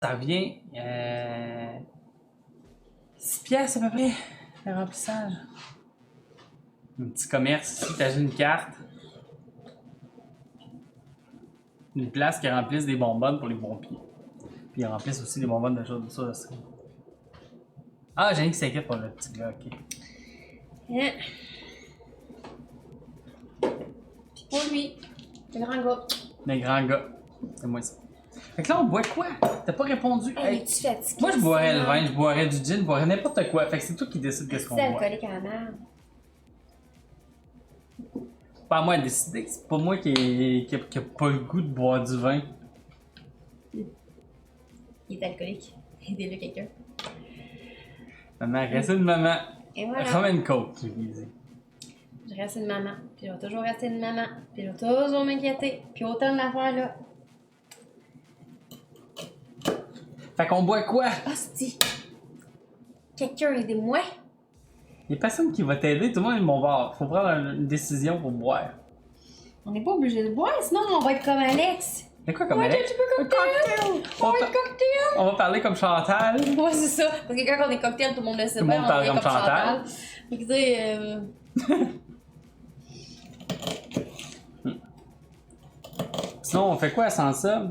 Ça revient 6 piastres à peu près, le remplissage. Un petit commerce ici, t'as une carte. Une place qui remplisse des bonbonnes pour les pompiers. Puis ils remplissent aussi des bonbonnes de choses de ça. Ah, j'ai rien qui s'inquiète pour le petit gars, ok. Hein? Pour lui, le grand gars. Les grands gars. C'est moi ça. Fait que là, on boit quoi? T'as pas répondu. Hey, Hey, es-tu fatigué? moi, je boirais le vin, je boirais du gin, je boirais n'importe quoi. Fait que c'est toi qui décides qu'est-ce qu'on C'est boit. alcoolique à la merde. Pas à moi de décider, c'est pas moi qui a pas le goût de boire du vin. Il est alcoolique. Aidez-le quelqu'un. Maman, reste une maman. Et voilà. Ramène une coke, tu lui dis. Je reste une maman. Puis je vais toujours rester une maman. Puis je vais toujours m'inquiéter. Puis autant de l'affaire là. Fait qu'on boit quoi? Hostie! Quelqu'un aidez-moi! Y'a personne qui va t'aider, tout le monde est de mon bord. Faut prendre une décision pour boire. On n'est pas obligé de boire, sinon on va être comme Alex. C'est quoi comme Ouais, Alex? un petit peu cocktail! On, Ouais, va- cocktail! on va parler comme Chantal. Ouais, c'est ça. Parce que quand on est cocktail, tout le monde le sait Tout le bien, monde on parle est comme comme Chantal. Chantal. Fait que tu sais, Sinon, on fait quoi sans ça?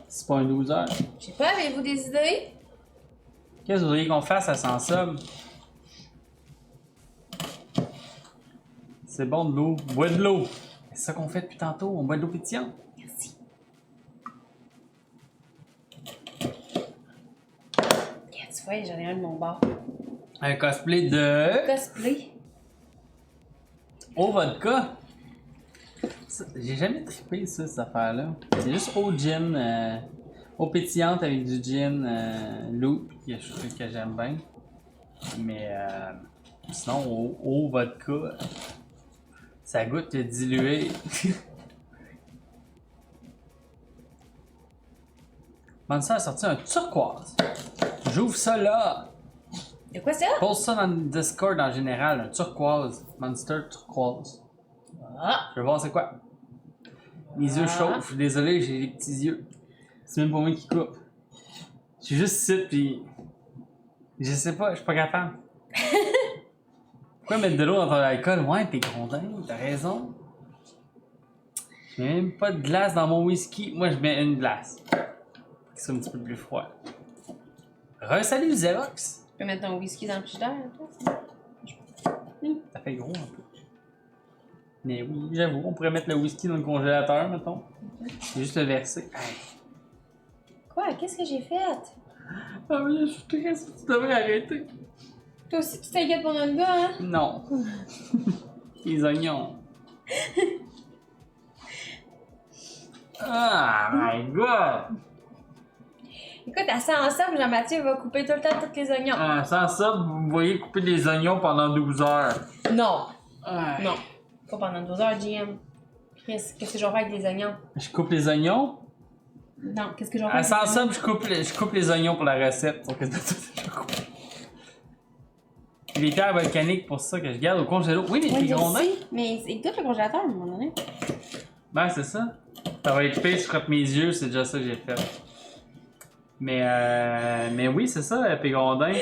C'est pas un 12 heures. je sais pas, avez-vous des idées? Qu'est-ce que vous voudriez qu'on fasse à sans sub? C'est bon de l'eau. Bois de l'eau. C'est ça qu'on fait depuis tantôt. On boit de l'eau pétillante. Merci. Yeah, tu vois, j'en ai un de mon bord. Un cosplay de... Cosplay. Au vodka. Ça, j'ai jamais trippé ça, cette affaire-là. C'est juste eau gin. Eau pétillante avec du gin loup que j'aime bien. Mais sinon, eau vodka, ça goûte dilué. Monster a sorti un turquoise. J'ouvre ça là. De quoi ça? Pose ça dans le Discord en général. Un turquoise. Monster turquoise. Ah! Je vais voir c'est quoi. Mes yeux chauffent. Je suis désolé, j'ai les petits yeux. C'est même pas moi qui coupe. Je suis juste ici pis... Je sais pas, je suis pas capable. Pourquoi mettre de l'eau dans ton alcool? Ouais, t'es grondin, t'as raison. Je mets même pas de glace dans mon whisky. Moi, je mets une glace. Pour qu'il soit un petit peu plus froid. Re-salut Xerox! Tu peux mettre ton whisky dans le frigidaire, toi? Ça fait gros un peu. Mais oui, j'avoue, on pourrait mettre le whisky dans le congélateur, mettons. C'est juste le verser. Hey. Quoi? Qu'est-ce que j'ai fait? Ah oui, je suis triste, tu devrais arrêter. Toi aussi, tu t'inquiètes pour notre gars, hein? Non. Les oignons. Ah, my god! Écoute, à ça ensemble, Jean-Mathieu va couper tout le temps tous les oignons. Sans ça, vous me voyez couper des oignons pendant 12 heures. Non! Ah. Non. Pas pendant 12 heures, GM. Qu'est-ce que je vais faire avec les oignons? Je coupe les oignons. Non, qu'est-ce que je vais faire avec Sans les ça, oignons? je coupe les oignons pour la recette. Pour que je coupe. Les terres volcaniques pour ça que je garde au congélo. Oui, mais Ouais, t'es je grondin. sais, mais c'est tout le congélateur, à un moment donné. Ben, c'est ça. Ça va être pire, je frotte mes yeux, c'est déjà ça que j'ai fait. Mais oui, c'est ça, Pégondin.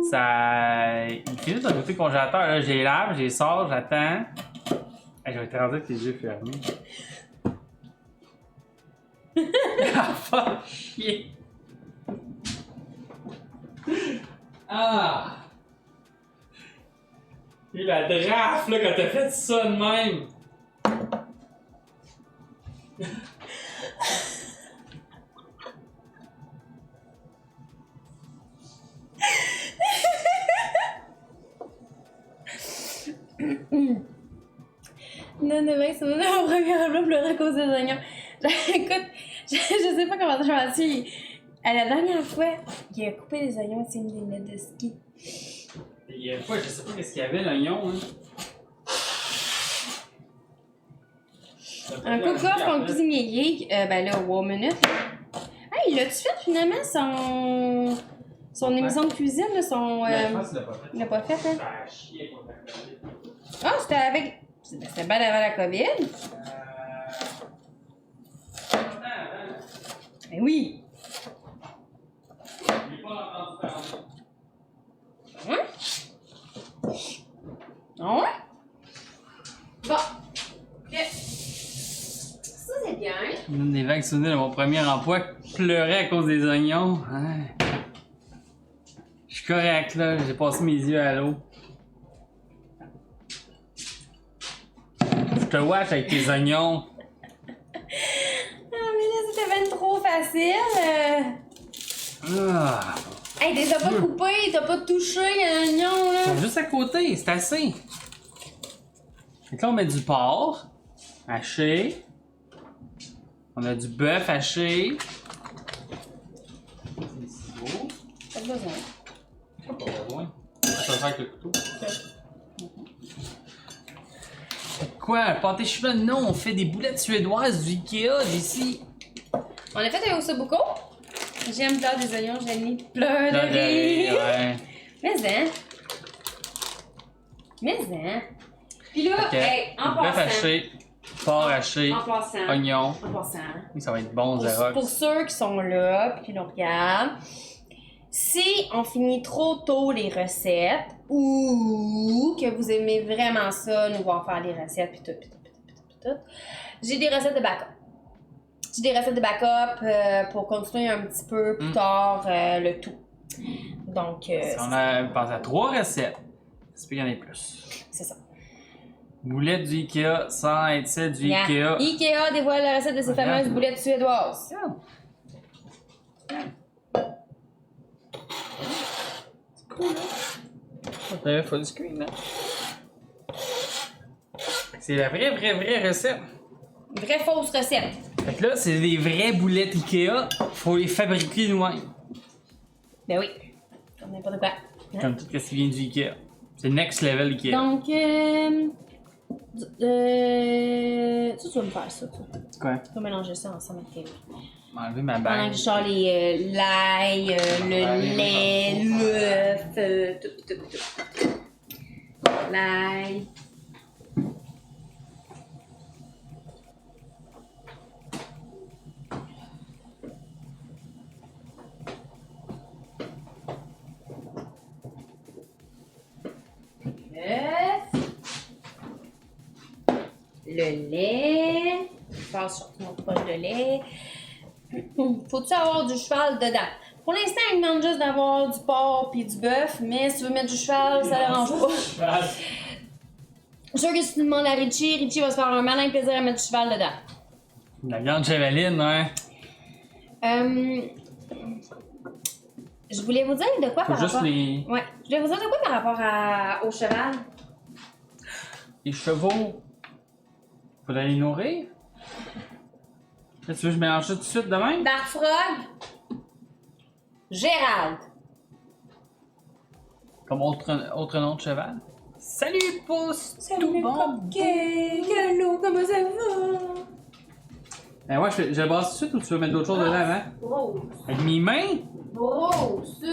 Ça. Il finit d'un côté congélateur, là. J'ai lave, j'ai sors, j'attends. Hey, je vais te rendre avec les yeux fermés. Ah, fuck, chier. Ah! Et la draft, là, quand t'as fait ça de même. Non, mais c'est mon programme là, pleurer à cause des oignons. Écoute, je sais pas comment Jean-Mathieu, à la dernière fois, il a coupé les oignons, c'est une des mètres de ski. Il y a une fois, je sais pas qu'est-ce qu'il y avait, l'oignon, hein. Un cook-off qu'on cuisinier geek, ben là, wow, minute. Hey, l'as-tu fait finalement son émission de cuisine, là, son. Je pense qu'il l'a pas fait. Il l'a pas fait, hein? Ça a chié pour ta COVID. Ah, c'était avec. C'était bien avant la COVID. Longtemps avant. Ben oui. vague souvenir de mon premier emploi, je pleurais à cause des oignons. Hein. Je suis correct là, j'ai passé mes yeux à l'eau. Je te watch avec tes oignons. Ah, mais là, c'était même trop facile. Ah. Hey, t'es pas coupé, t'as pas touché l'oignon, Ils là. sont juste à côté, c'est assez. Donc là, on met du porc haché. On a du bœuf haché. Des ciseaux. Pas besoin. Pas besoin. Ça va faire avec le couteau. Quoi, un pâté chinois? Non, on fait des boulettes suédoises du Ikea d'ici. On a fait un ossobuco. J'aime pleurer des oignons, j'aime mis pleurer. Ouais. Mais hein. Puis là, Ok. hey, en Bœuf passant. haché, porc haché, En passant. oignon. En passant. Oui, ça va être bon, Pour Xerox. ceux qui sont là, puis qui nous regardent, si on finit trop tôt les recettes ou que vous aimez vraiment ça, nous voir faire les recettes, puis tout, j'ai des recettes de backup. J'ai des recettes de backup pour continuer un petit peu plus tard le tout. Donc, On a pensé à 3 recettes. C'est qu'il y en ait plus. c'est ça. Boulettes du Ikea sans être celle du Yeah. Ikea. Ikea dévoile la recette de ses Regarde. fameuses boulettes suédoises. Ouais, full screen, là. C'est la vraie recette. Vraie fausse recette. Fait que là, c'est des vraies boulettes Ikea. Faut les fabriquer nous-mêmes. Ben oui. Comme n'importe quoi. Hein? Comme tout ce qui vient du Ikea. C'est next level Ikea. Donc, tu vas me faire ça, toi. Quoi? Tu vas mélanger ça ensemble avec tes M'enlever ma pendant bague. que je sors l'ail, le lait, l'œuf, tout. L'ail. L'œuf. Le lait. Je passe surtout mon poche de lait. Faut-tu avoir du cheval dedans? Pour l'instant, il demande juste d'avoir du porc puis du bœuf, mais si tu veux mettre du cheval, ça dérange pas. Je suis sûre que si tu demandes à Richie va se faire un malin plaisir à mettre du cheval dedans. La viande chevaline, hein. Je voulais vous dire de quoi Faut par juste rapport... les... Ouais, je voulais vous dire de quoi par rapport au cheval. les chevaux. Faudrait les nourrir. Là, tu veux que je mélange ça tout de suite de même? Dark Frog, Gérald. Comme autre nom de cheval. Salut, pouce! Tout bon! Allô, comment ça va? Ouais, je le brasse tout de suite ou tu veux mettre d'autres choses dedans avant? Rose. Avec mes mains? Rose.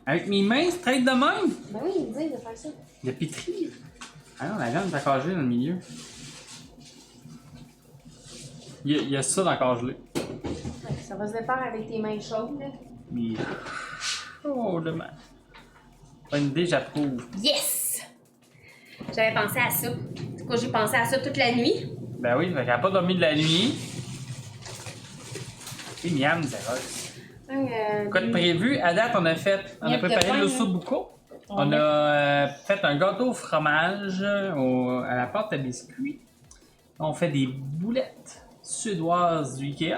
Avec mes mains, straight de même? Ben oui, il me dit de faire ça. De pétrir. Ah non, la viande est encore gelée dans le milieu. Il y a ça dans le corps gelé. Ça va se défaire avec tes mains chaudes, là. Mais... Oh, demain. Bonne idée, j'approuve. Yes! J'avais pensé à ça. C'est quoi, j'ai pensé à ça toute la nuit. Ben oui, fait qu'elle n'a pas dormi de la nuit. Et miam, Xerox. Quoi de prévu? À date, on a Miel de préparé pain, l'ossobuco. On a fait un gâteau au fromage à la pâte à biscuits. On fait des boulettes suédoises du Ikea.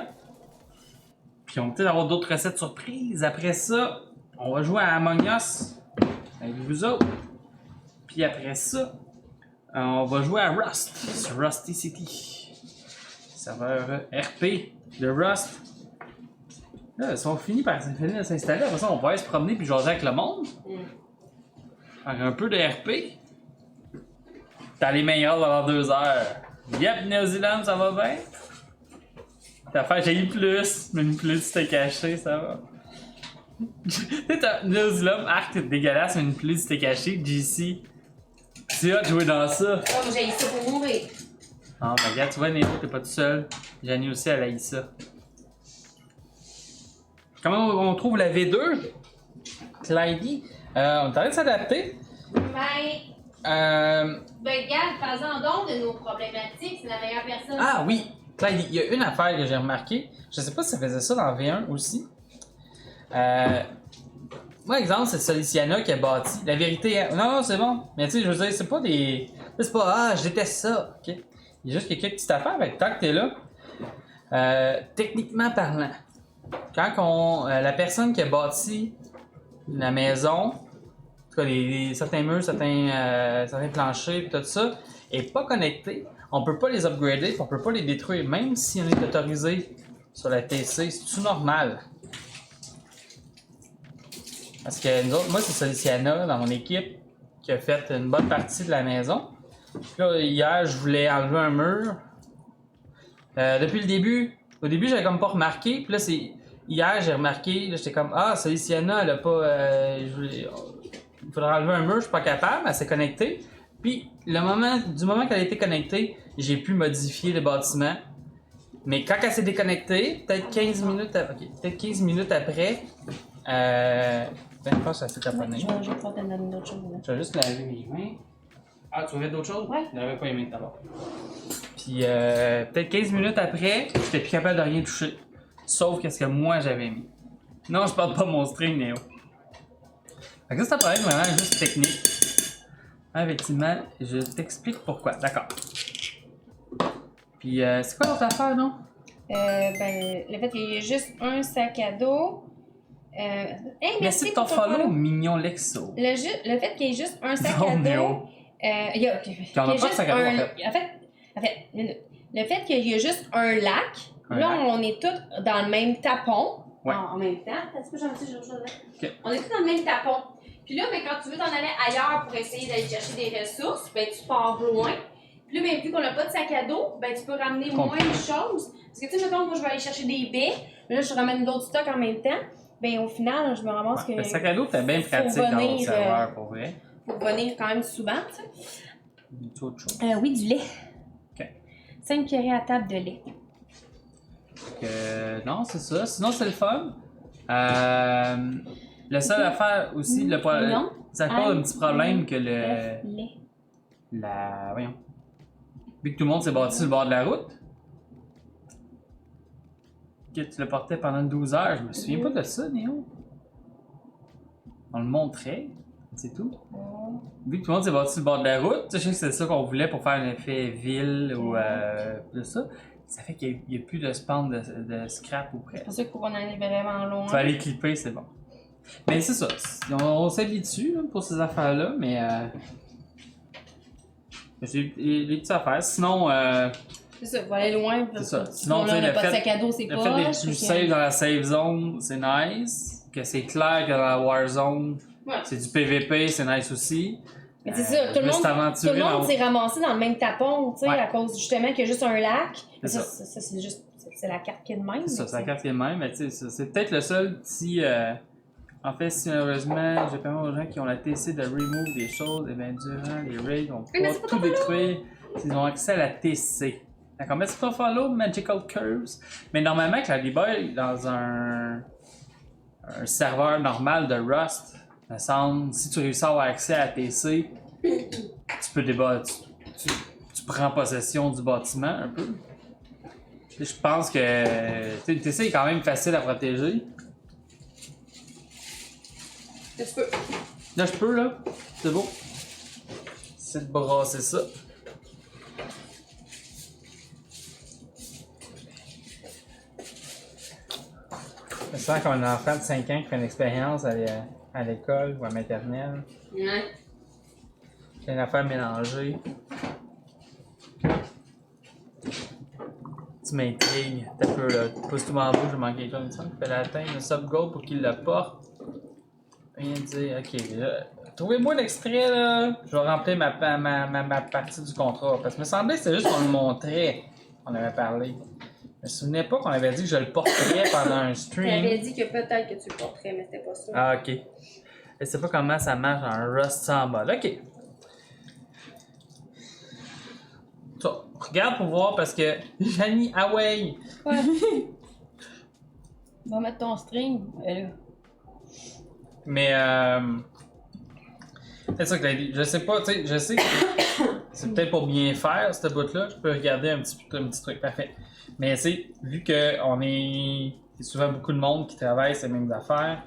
Puis on va peut-être avoir d'autres recettes surprises. Après ça, on va jouer à Among Us avec vous autres. Puis après ça, on va jouer à Rust sur Rusty City. Serveur RP de Rust. Là, si on finit par s'installer, après ça, on va aller se promener puis jaser avec le monde. Faire un peu de RP. T'as les meilleurs dans 2 heures. Yep, Néo-Zélande, ça va bien? T'as fait j'ai eu plus, mais une plus c'était caché, ça va. Tu sais, t'as Néo-Zélande, arc, t'es dégueulasse, mais une plus c'était caché, JC. Tu as joué dans ça. Oh, mais j'ai ça pour mourir. Ah, ben regarde, tu vois, Néo, t'es pas tout seul. Janie aussi, elle a eu ça. Comment on trouve la V2? Clyde. On est en train de s'adapter. Ben, regarde, faisant donc de nos problématiques, c'est la meilleure personne. Ah oui! Là, il y a une affaire que j'ai remarqué. Je sais pas si ça faisait ça dans V1 aussi. Moi, exemple, c'est Soliciana qui a bâti. La vérité, non, c'est bon. Mais tu sais, je veux dire, c'est pas des. C'est pas, je déteste ça. Ok? Il y a juste quelques petites affaires avec tant que t'es là. Techniquement parlant, quand la personne qui a bâti la maison, en tout cas, certains murs, certains planchers, tout ça, est pas connecté, on peut pas les upgrader, on peut pas les détruire, même si on est autorisé sur la TC. C'est tout normal. Parce que nous autres, moi, c'est Soliciana dans mon équipe qui a fait une bonne partie de la maison. Puis là, hier, je voulais enlever un mur. Depuis le début, au début, j'avais comme pas remarqué. Puis là, hier, j'ai remarqué, là, j'étais comme, Soliciana, elle a pas. Il faudra enlever un mur, je suis pas capable, elle s'est connectée. Puis, du moment qu'elle a été connectée, j'ai pu modifier le bâtiment. Mais quand elle s'est déconnectée, peut-être 15 minutes après, je pense que ça s'est taponné. Je vais pouvoir te donner d'autres choses. Là. Je vais juste laver mes mains. Ah, tu veux mettre d'autres choses? Ouais. Je n'avais pas aimé d'abord. Puis peut-être 15 minutes après, j'étais plus capable de rien toucher. Sauf qu'est-ce que moi j'avais mis. Non, je parle pas de mon string, Néo. Fait que ça, ça peut être vraiment juste technique. Effectivement, je t'explique pourquoi. D'accord. Puis c'est quoi l'autre affaire, non? Le fait qu'il y ait juste un sac à dos. Merci de ton follow, mignon Lexo. Le fait qu'il y ait juste un sac Non, à Néo. dos. Il y a pas de sac à dos, en fait, le fait qu'il y a juste un lac, on est tous dans le même tapon. Ouais. En même temps. Est-ce que j'en sais quelque chose là? Okay. On est tous dans le même tapon. Puis là, quand tu veux t'en aller ailleurs pour essayer d'aller chercher des ressources, tu pars loin. Puis là, vu qu'on n'a pas de sac à dos, tu peux ramener moins de choses. Parce que tu sais, mettons, moi, je vais aller chercher des baies, mais là, je ramène d'autres stocks en même temps. Au final, je me ramasse que. Le sac à dos, t'es bien pratique dans le serveur, pour vrai. Faut venir quand même souvent, tu sais. Autre chose? Oui, du lait. OK. 5 cuillerées à table de lait. Non, c'est ça. Sinon, c'est le fun. La seule affaire aussi, ça cause un petit problème que le. Lait. Voyons. Vu que tout le monde s'est bâti sur le bord de la route. Que tu le portais pendant 12 heures, je me souviens pas de ça, Néo. On le montrait, c'est tout. Vu que tout le monde s'est bâti sur le bord de la route, je sais que c'est ça qu'on voulait pour faire un effet ville ou de ça. Ça fait qu'il n'y a plus de spawn de scrap ou près. C'est pour ça qu'on en est vraiment loin. Tu vas aller clipper, c'est bon. Mais c'est ça. On s'habitue pour ces affaires-là, mais. C'est les petites affaires. Sinon. C'est ça, il faut aller loin. C'est ça. Sinon, tu sais, le sac à dos, c'est pas. Le fait d'être plus safe dans la safe zone, c'est nice. Que c'est clair que dans la war zone, c'est du PVP, c'est nice aussi. Mais c'est ça, tout le monde s'est ramassé dans le même tapon, tu sais, à cause justement qu'il y a juste un lac. Ça, c'est la carte qui est de même. C'est ça, c'est la carte qui est de même, mais tu sais, c'est peut-être le seul petit. En fait, si malheureusement, j'ai permis aux gens qui ont la TC de remove des choses, et bien durant les raids, on peut pas tout détruire s'ils ont accès à la TC. D'accord, merci pour ton follow, Magical Curves. Mais normalement, avec la Liboy, dans un serveur normal de Rust, me semble, si tu réussis à avoir accès à la TC, tu peux tu prends possession du bâtiment un peu. Je pense que le TC est quand même facile à protéger. Là, tu peux. Là, je peux, là. C'est beau. C'est de brasser ça. Je sens qu'on a un enfant de 5 ans qui fait une expérience à l'école ou à maternelle. Ouais. C'est une affaire mélangée. Tu m'intrigues. T'as peu, là. Pousse tout en bas, je manque quelqu'un, il me semble. Il fallait atteindre le sub-goal pour qu'il le porte. Rien dire. Ok, là. Trouvez-moi l'extrait, là. Je vais remplir ma partie du contrat. Parce que me semblait que c'était juste qu'on le montrait. On avait parlé. Je me souvenais pas qu'on avait dit que je le porterais pendant un stream. Tu avais dit que peut-être que tu le porterais, mais c'était pas ça. Ah, ok. Je sais pas comment ça marche en Rust sans mode. Ok. Ça, regarde pour voir parce que Janie Away. Ouais. Va mettre ton string. Mais c'est ça que je sais pas, tu sais, je sais que C'est peut-être pour bien faire, cette bout-là. Je peux regarder un petit truc parfait. Mais tu sais, vu qu'on est. C'est souvent beaucoup de monde qui travaille ces mêmes affaires,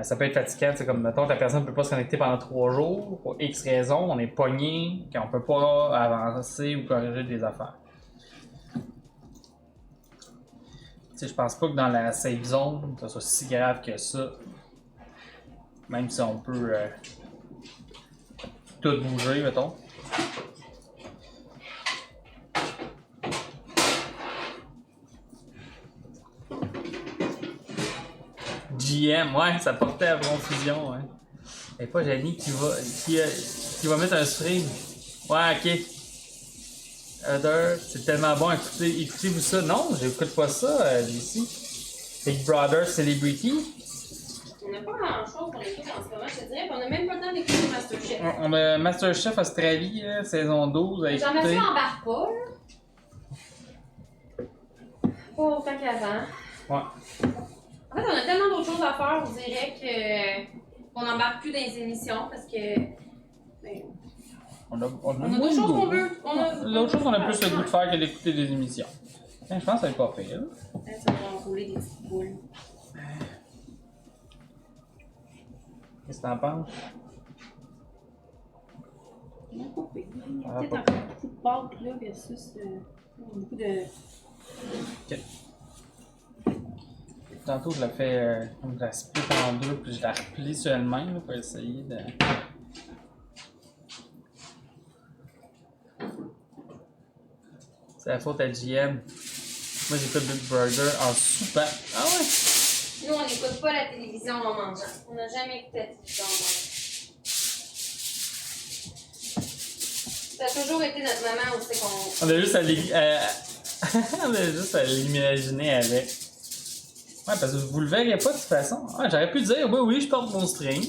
ça peut être fatigant. C'est comme, mettons, la personne ne peut pas se connecter pendant 3 jours. Pour X raisons, on est pogné, qu'on ne peut pas avancer ou corriger des affaires. Tu sais, je pense pas que dans la safe zone, ça soit si grave que ça. Même si on peut tout bouger, mettons. GM, ouais, ça portait à confusion, ouais. Et pas Jenny qui va mettre un string. Ouais, ok. Other, c'est tellement bon, écoutez-vous ça. Non, j'écoute pas ça d'ici. Big Brother Celebrity. On n'a pas grand-chose qu'on écoute en ce moment, je te dirais, on n'a même pas le temps d'écouter Masterchef. On a Masterchef Australie, saison 12 à écouter. Jean-Mathieu embarque pas, là. Pas autant qu'avant. Ouais. En fait, on a tellement d'autres choses à faire, on dirait qu'on n'embarque plus dans les émissions parce que. Ben, On a d'autres choses qu'on veut. L'autre chose qu'on a plus le goût de faire que d'écouter des émissions. Je pense que ça va être pas pire. Ça va enrouler des petites boules. Qu'est-ce que t'en penses? Il y a peut-être encore beaucoup de pâtes là versus beaucoup de. Ok. Tantôt, je la fais comme je la split en deux, puis je la replie sur elle-même là, pour essayer de. C'est la faute à JM. Moi, j'écoute Big Brother en soupant. Ah ouais? Nous, on n'écoute pas la télévision en mangeant. On n'a jamais écouté la télévision en mangeant. Ça a toujours été notre maman où c'est qu'on. On a juste à on a juste à l'imaginer avec. Ouais, parce que vous le verrez pas de toute façon. Ouais, j'aurais pu dire, oui, je porte mon string.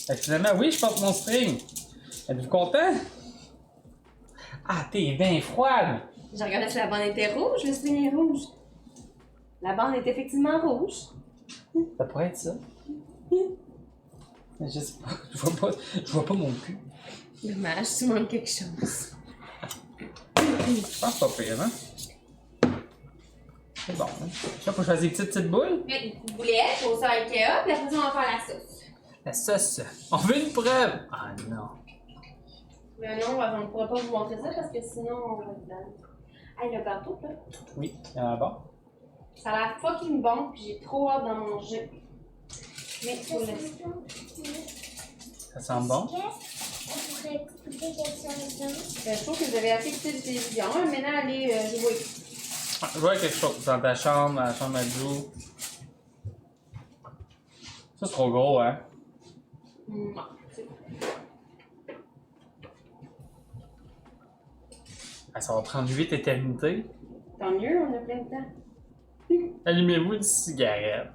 Fait que finalement, oui, je porte mon string. Êtes-vous content? Ah, t'es bien froide! Je regardais si la bande était rouge, le string est rouge. La bande est effectivement rouge. Ça pourrait être ça. Mais je sais pas, je vois pas mon cul. Dommage, tu manques quelque chose. Je pense pas pire, hein? C'est bon, hein? Là, faut choisir des petites boules. Mettre une boulette, faut ça avec Ikea, puis après ça, on va faire la sauce. La sauce. On veut une preuve! Ah non. Mais non, on ne pourra pas vous montrer ça parce que sinon, on va être dans. Hey, le gâteau, là. Oui, il y en a bon. Ça a l'air fucking bon, puis j'ai trop hâte d'en manger. Mais faut le. Ça sent bon. Je trouve que vous avez assez écouté de télévision. Maintenant, allez jouer. Je vois quelque chose dans ta chambre, dans la chambre à Joe. Ça, c'est trop gros, hein? Non, Ah, ça va prendre 8 éternités. tant mieux, on a plein de temps. Allumez-vous une cigarette.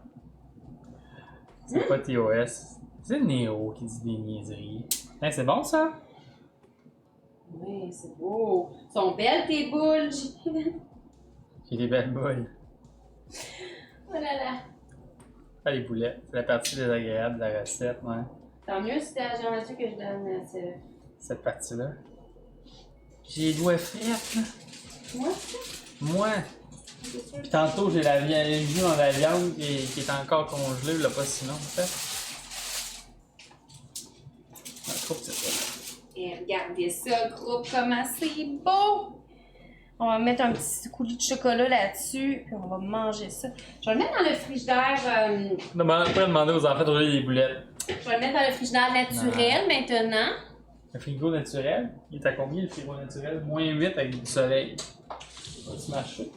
C'est pas TOS. C'est Néo qui dit des niaiseries. Hein, c'est bon, ça? Oui, c'est beau. Sont belles tes boules. J'ai des belles boules. Oh là là. Ah, les boulettes. C'est la partie désagréable de la recette, ouais. Tant mieux si t'as Jean-Mathieu que je donne Cette partie-là. J'ai les doigts frits, là. Moi, Moi. Puis tantôt, j'ai la vue dans la viande qui est encore congelée, là, pas sinon, en fait. Je trouve que c'est ça. et regardez ça, groupe, comment c'est beau! On va mettre un petit coulis de chocolat là-dessus, puis on va manger ça. Je vais le mettre dans le frigidaire. On pourrait demander aux enfants de rouler des boulettes. Je vais le mettre dans le frigidaire naturel maintenant. Le frigo naturel, il est à combien le frigo naturel? Moins 8 avec du soleil. Va-tu marcher?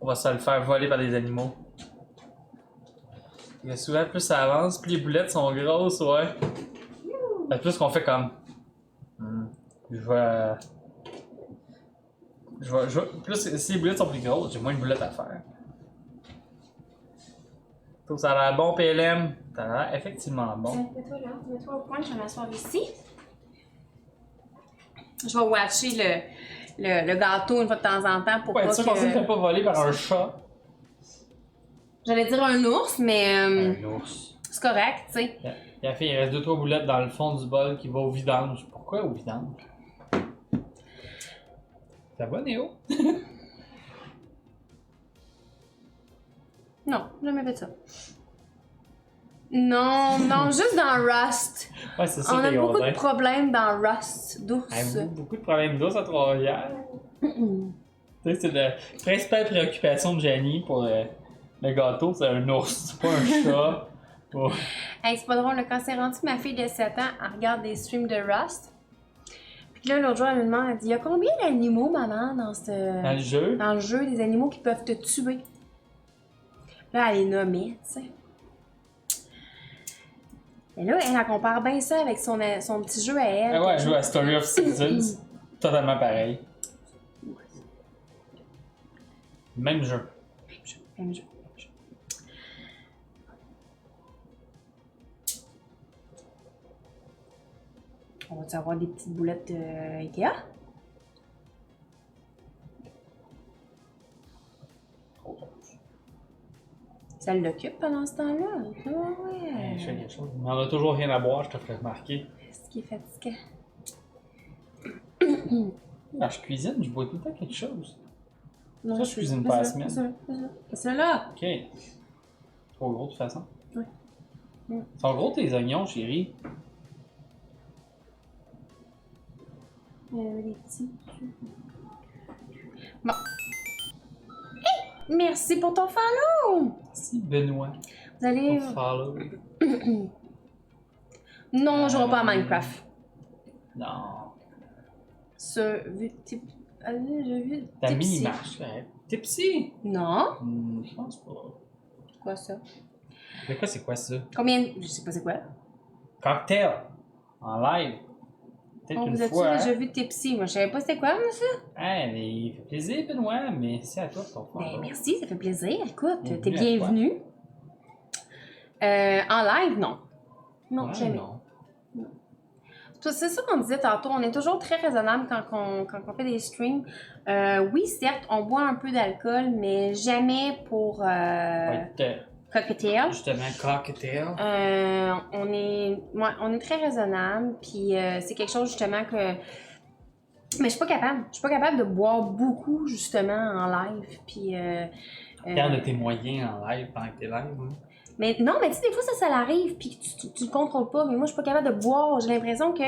On va se le faire voler par des animaux. Et souvent, plus ça avance, plus les boulettes sont grosses, ouais. Fait plus qu'on fait comme. Plus si les boulettes sont plus grosses, j'ai moins de boulettes à faire. Donc ça a l'air bon, PLM. Ça a l'air effectivement bon. Mets-toi là, mets-toi au point, je vais m'asseoir ici. Je vais watcher le gâteau une fois de temps en temps pour Ouais, pas tu sais qu'on ne que... fait pas voler par un chat. J'allais dire un ours, mais Un ours. c'est correct, tu sais. Yeah. La fille, il reste 2-3 boulettes dans le fond du bol qui va au vidange. Pourquoi au vidange? Ça va, Néo? Non, jamais fait ça. Non, non, juste dans Rust. Ouais, c'est ça, On a les beaucoup de Gondins. problèmes dans Rust d'ours. Beaucoup de problèmes d'os à Trois-Rivières. Tu sais, c'est la principale préoccupation de Jenny pour le gâteau, c'est un ours, c'est pas un chat. Oh. Hey, c'est pas drôle, là, quand c'est rendu ma fille de 7 ans, elle regarde des streams de Rust. Puis là, l'autre jour, elle me demande, elle dit, il y a combien d'animaux, maman, Dans le jeu, dans le jeu, des animaux qui peuvent te tuer? Là, elle les nommait, tu sais. Mais là, elle compare bien ça avec son petit jeu à elle. ah ouais, elle joue à Story of Seasons, totalement pareil. Même jeu. Même jeu. On va-tu avoir des petites boulettes Ikea? Ça l'occupe pendant ce temps-là? Ah ouais. Je fais quelque chose. Mais on a toujours rien à boire, je te ferai remarquer. Qu'est-ce qui est fatigant? Quand je cuisine, je bois tout le temps quelque chose. Non, Ça, je cuisine pas la semaine. C'est là. Ok. Trop gros de toute façon. Oui. Ils sont gros tes oignons, chérie. Les petits. Bon. Hey! Merci pour ton follow! Merci Benoît. Vous allez. Pour follow. Non, je joue pas à Minecraft. Non. J'ai vu. Ta Tipsy. mini-marche, ouais. Tipsy? Non? Je pense pas. Quoi ça? Mais quoi, c'est quoi ça? Combien? Je sais pas c'est quoi. Cocktail. En live. Peut-être On une vous a-tu fois. déjà vu Tipsy? Moi, je savais pas c'était quoi, moi, ça. Ah, mais il fait plaisir, Benoît, mais c'est à toi ton Ben, follow. merci, ça fait plaisir. Écoute, Bienvenue t'es à bienvenue. En live, non. Non, Ouais, jamais. non. C'est ça qu'on disait tantôt, on est toujours très raisonnable quand on fait des streams. Oui, certes, on boit un peu d'alcool, mais jamais pour Ouais, cocktail. justement, cocktail. On est très raisonnable, puis c'est quelque chose justement que... Mais je suis pas capable. Je suis pas capable de boire beaucoup justement en live, puis... Regarde de tes moyens en live pendant que t'es live. Hein. Mais non, mais tu sais, des fois, ça l'arrive, puis tu le contrôles pas. Mais moi, je suis pas capable de boire. J'ai l'impression que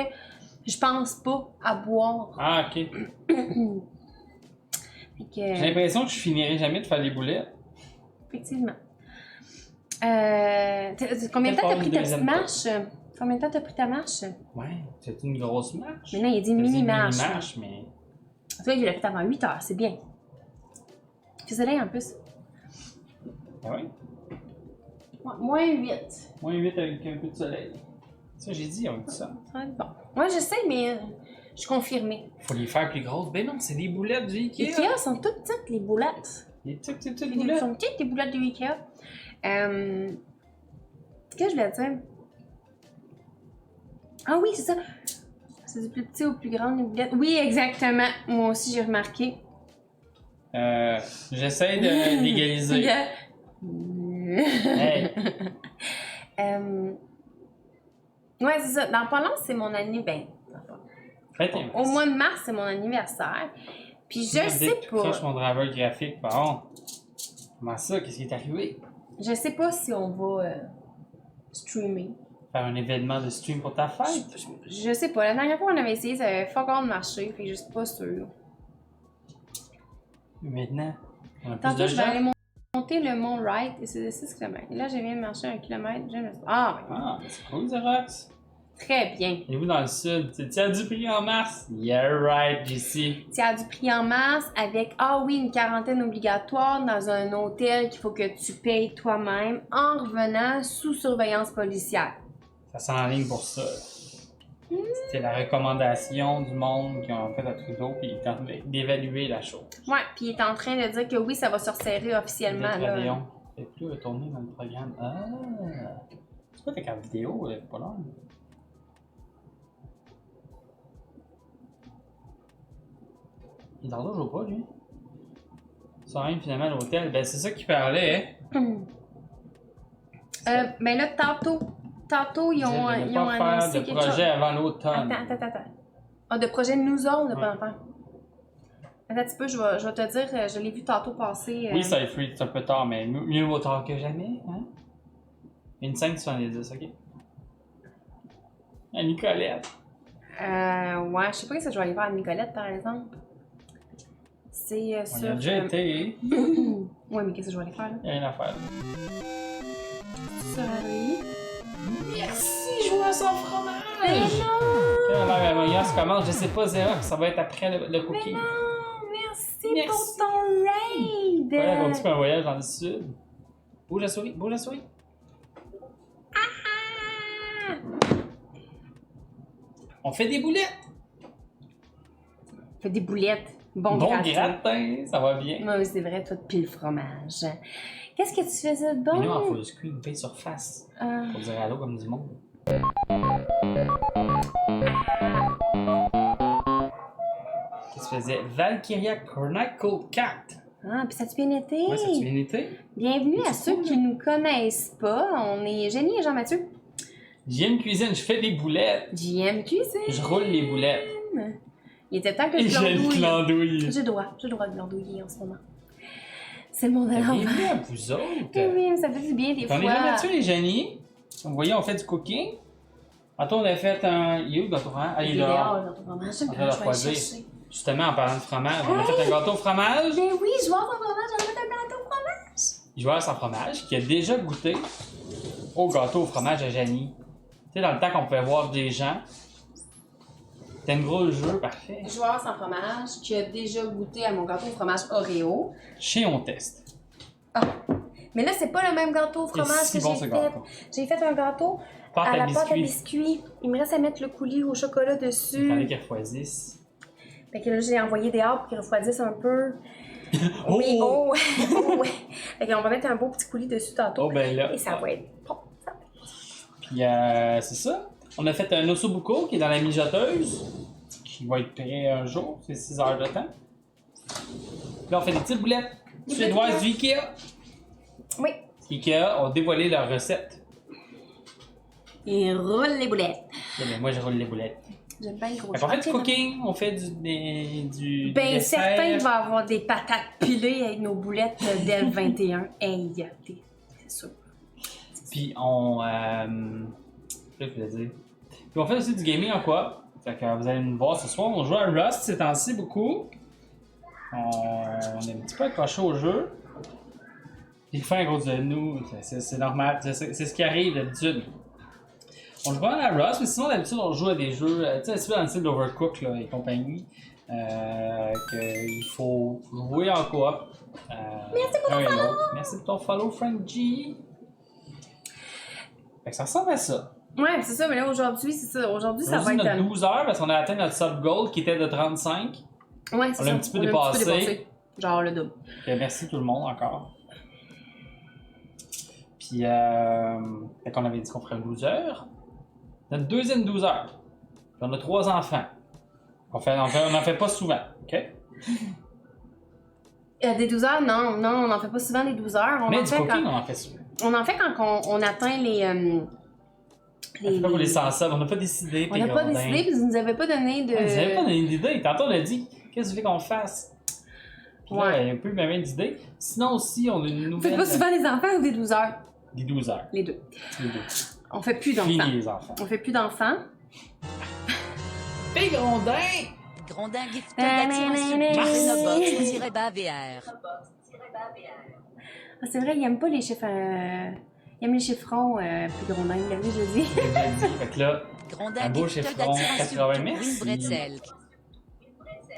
je pense pas à boire. Ah, ok. Fait que, J'ai l'impression que je finirai jamais de faire les boulettes. effectivement. Combien de temps t'as pris ta petite marche? Combien de temps t'as pris ta marche? Ouais, c'est une grosse marche. Mais non, il a dit C'est mini-marche. une mini-marche, mais. Tu vois, il l'a fait avant 8 heures, c'est bien. Il fait soleil en plus. Ah ouais? Ouais, moins 8. Moins 8 avec un peu de soleil. Ça, j'ai dit, on dit ça. Ça va être bon. Ouais, je sais, mais je suis confirmée. Faut les faire plus grosses. Ben non, c'est des boulettes du Ikea. Ikea sont toutes petites, les boulettes. Des petites Ils boulettes. sont petites, les boulettes de Ikea. Qu'est-ce que je voulais dire? Ah oui, c'est ça. C'est du plus petit au plus grand, les boulettes. Oui, exactement. Moi aussi, j'ai remarqué. J'essaie de l'égaliser. Hey. Ouais, c'est ça. Dans pas long, c'est mon anniversaire. Au mois de mars, c'est mon anniversaire. Puis je sais pas. Je mon driver graphique. Bon. Comment ça? Qu'est-ce qui est arrivé? Je sais pas si on va streamer. Faire un événement de stream pour ta fête? Je sais pas. La dernière fois qu'on avait essayé, ça avait fuck all marché. Fait que je suis pas sûre. Maintenant, on a plus Tantôt, de je vais gens. aller monter le mont Wright et c'est de 6 km. Là, je viens de marcher 1 km. J'aime ça. Ah, oui. Ah, c'est cool, Xerox. Très bien. Et vous dans le sud, tu as du prix en mars? Yeah, right, JC. Tu as du prix en mars avec, ah oui, une quarantaine obligatoire dans un hôtel qu'il faut que tu payes toi-même en revenant sous surveillance policière. Ça s'enligne pour ça. C'était la recommandation du monde qui ont fait à Trudeau, puis ils tentent d'évaluer la chose. Ouais, puis il est en train de dire que oui, ça va se resserrer officiellement. Là. Léon, fait plus retourner dans le programme. Ah! C'est quoi ta carte vidéo? Pas long. Il dort toujours pas, lui. Il sort rien finalement à l'hôtel. Ben, c'est ça qu'il parlait, hein? Ben là, tantôt, Tantôt, ils ont Ils ne pas annoncé faire de quelque chose. projet avant l'automne. Attends. Ah, de projet de nous autres, de Ouais. pas en faire. Attends un petit peu, je vais te dire, je l'ai vu tantôt passer. Oui, ça est un peu tard, mais mieux vaut tard que jamais. Hein? Une 5,70, ok? À Nicolette. Ouais, je sais pas ce que je vais aller faire à Nicolette, par exemple. C'est On y sur... a déjà été. Ouais, mais qu'est-ce que je vais aller faire, là? Il y a rien à faire. Sur Harry. Merci, joueur sans fromage! Mais non! Quand la voyance commence, je sais pas, Zéra, ça va être après le Mais cookie. non! Merci Merci. pour ton raid! Ouais, on dit un voyage dans le sud. Bouge la souris, bouge la souris. Ah! On fait des boulettes. Fais des boulettes. Bon Bon gratin. gratin, ça va bien. Oui, c'est vrai, toi, pile fromage. Qu'est-ce que tu faisais de bon? Mais nous, il faut le screen paye sur face. Faut dire allô comme du monde. Qu'est-ce que tu faisais? Valkyria Chronicle 4. Ah, puis ça a-tu bien été? Ouais, ça a bien été? Bienvenue à C'est ceux cool, qui nous connaissent pas. On est Jenny et Jean-Mathieu. J'aime cuisine, je fais des boulettes. JM Cuisine. Je roule les boulettes. Il était temps que Et je j'ai le glandouille. clandouille. J'ai le droit de glandouiller en ce moment. C'est le monde à Bienvenue l'envers. à vous autres. Oui, mais ça fait du bien des On est fois. Jean-Mathieu et Jenny. Vous voyez, on fait du cooking. Tantôt, on a fait un. Il est où le gâteau fromage? Ah, il est dehors. Gâteau au fromage. On va le Je vais aller refroidir. chercher. Justement, en parlant de fromage, on a fait un gâteau au fromage. Ben oui, je vois ton fromage, on a fait un gâteau au fromage. Joueur sans fromage qui a déjà goûté au gâteau au fromage à Jenny. Tu sais, dans le temps qu'on pouvait voir des gens. T'aimes gros le jeu, parfait. Joueur sans fromage qui a déjà goûté à mon gâteau au fromage Oreo. Chez On Teste. Ah. Mais là, c'est pas le même gâteau au fromage si que bon, j'ai ce fait. gâteau. J'ai fait un gâteau Pâte à à la pâte à biscuits. biscuits. Il me reste à mettre le coulis au chocolat Il fallait dessus. qu'ils refroidissent. Fait que là, j'ai envoyé dehors pour qu'il refroidisse un peu. Oh! Oui, oh! Oh, ouais. Fait qu'on va mettre un beau petit coulis dessus tantôt. Oh, ben là. Et ça va être bon. Puis, c'est ça. On a fait un ossobuco qui est dans la mijoteuse, qui va être prêt un jour, c'est 6 heures de temps. Puis là, on fait des petites boulettes Des suédoises boulettes. du Ikea. Oui. Ikea ont dévoilé leur recette. Et roule les boulettes. Là, ben, moi, je roule les boulettes. J'aime bien le gros Fait qu'on fait du chocolat. cooking, on fait du Ben, dessert. certain qu'il va y avoir des patates pilées avec nos boulettes de Del 21. Hey, c'est sûr. Puis on. Qu'est-ce que je voulais dire? Puis on fait aussi du gaming en quoi? Fait que vous allez nous voir ce soir. On joue à Rust ces temps-ci beaucoup. On est un petit peu accroché au jeu. Puis il fait à cause de nous, c'est normal. C'est ce qui arrive d'habitude. On joue pas à Rust, mais sinon d'habitude on joue à des jeux, tu sais, un petit peu dans le style d'Overcooked là, et compagnie. Qu'il faut jouer en coop. Merci pour ton follow! Merci pour ton follow, Frank G. Fait que ça ressemble à ça. Ouais, c'est ça, mais là aujourd'hui, c'est ça. Aujourd'hui, ça va Aujourd'hui, être. notre 12 heures parce qu'on a atteint notre sub goal qui était de 35. Ouais, c'est on ça. l'a un petit peu dépassé. Genre le double. Fait que merci tout le monde encore. Puis, fait qu'on avait dit qu'on ferait 12 heures. Notre deuxième 12 heures. Puis on a 3 enfants. On n'en fait pas souvent, OK? Des 12 heures, non, on n'en fait pas souvent des 12 heures. On Mais en du fait cooking, quand... on en fait souvent. On en fait quand on atteint les. C'est pas pour les sensibles, on n'a pas décidé. On n'a pas décidé, puis vous nous avez pas donné de. Vous n'avez pas donné d'idée. Tantôt, on a dit, qu'est-ce que tu veux qu'on fasse? Puis là, Ouais. il y a un peu même d'idée. Sinon aussi, on a une On nouvelle. fait pas souvent les enfants ou des 12 heures? Des 12 heures. Les deux. Les deux. On fait plus d'enfants. Fini les enfants. On fait plus d'enfants. Big Rondin! Grondin gift d'attiration-VR. Ah, c'est vrai, il aime pas les chiffres. Il aime les chiffrons, plus grondin, il l'avait déjà dit. J'ai déjà dit. Fait que là, Grondin Un beau gift chiffron, 80, merci. bretzel.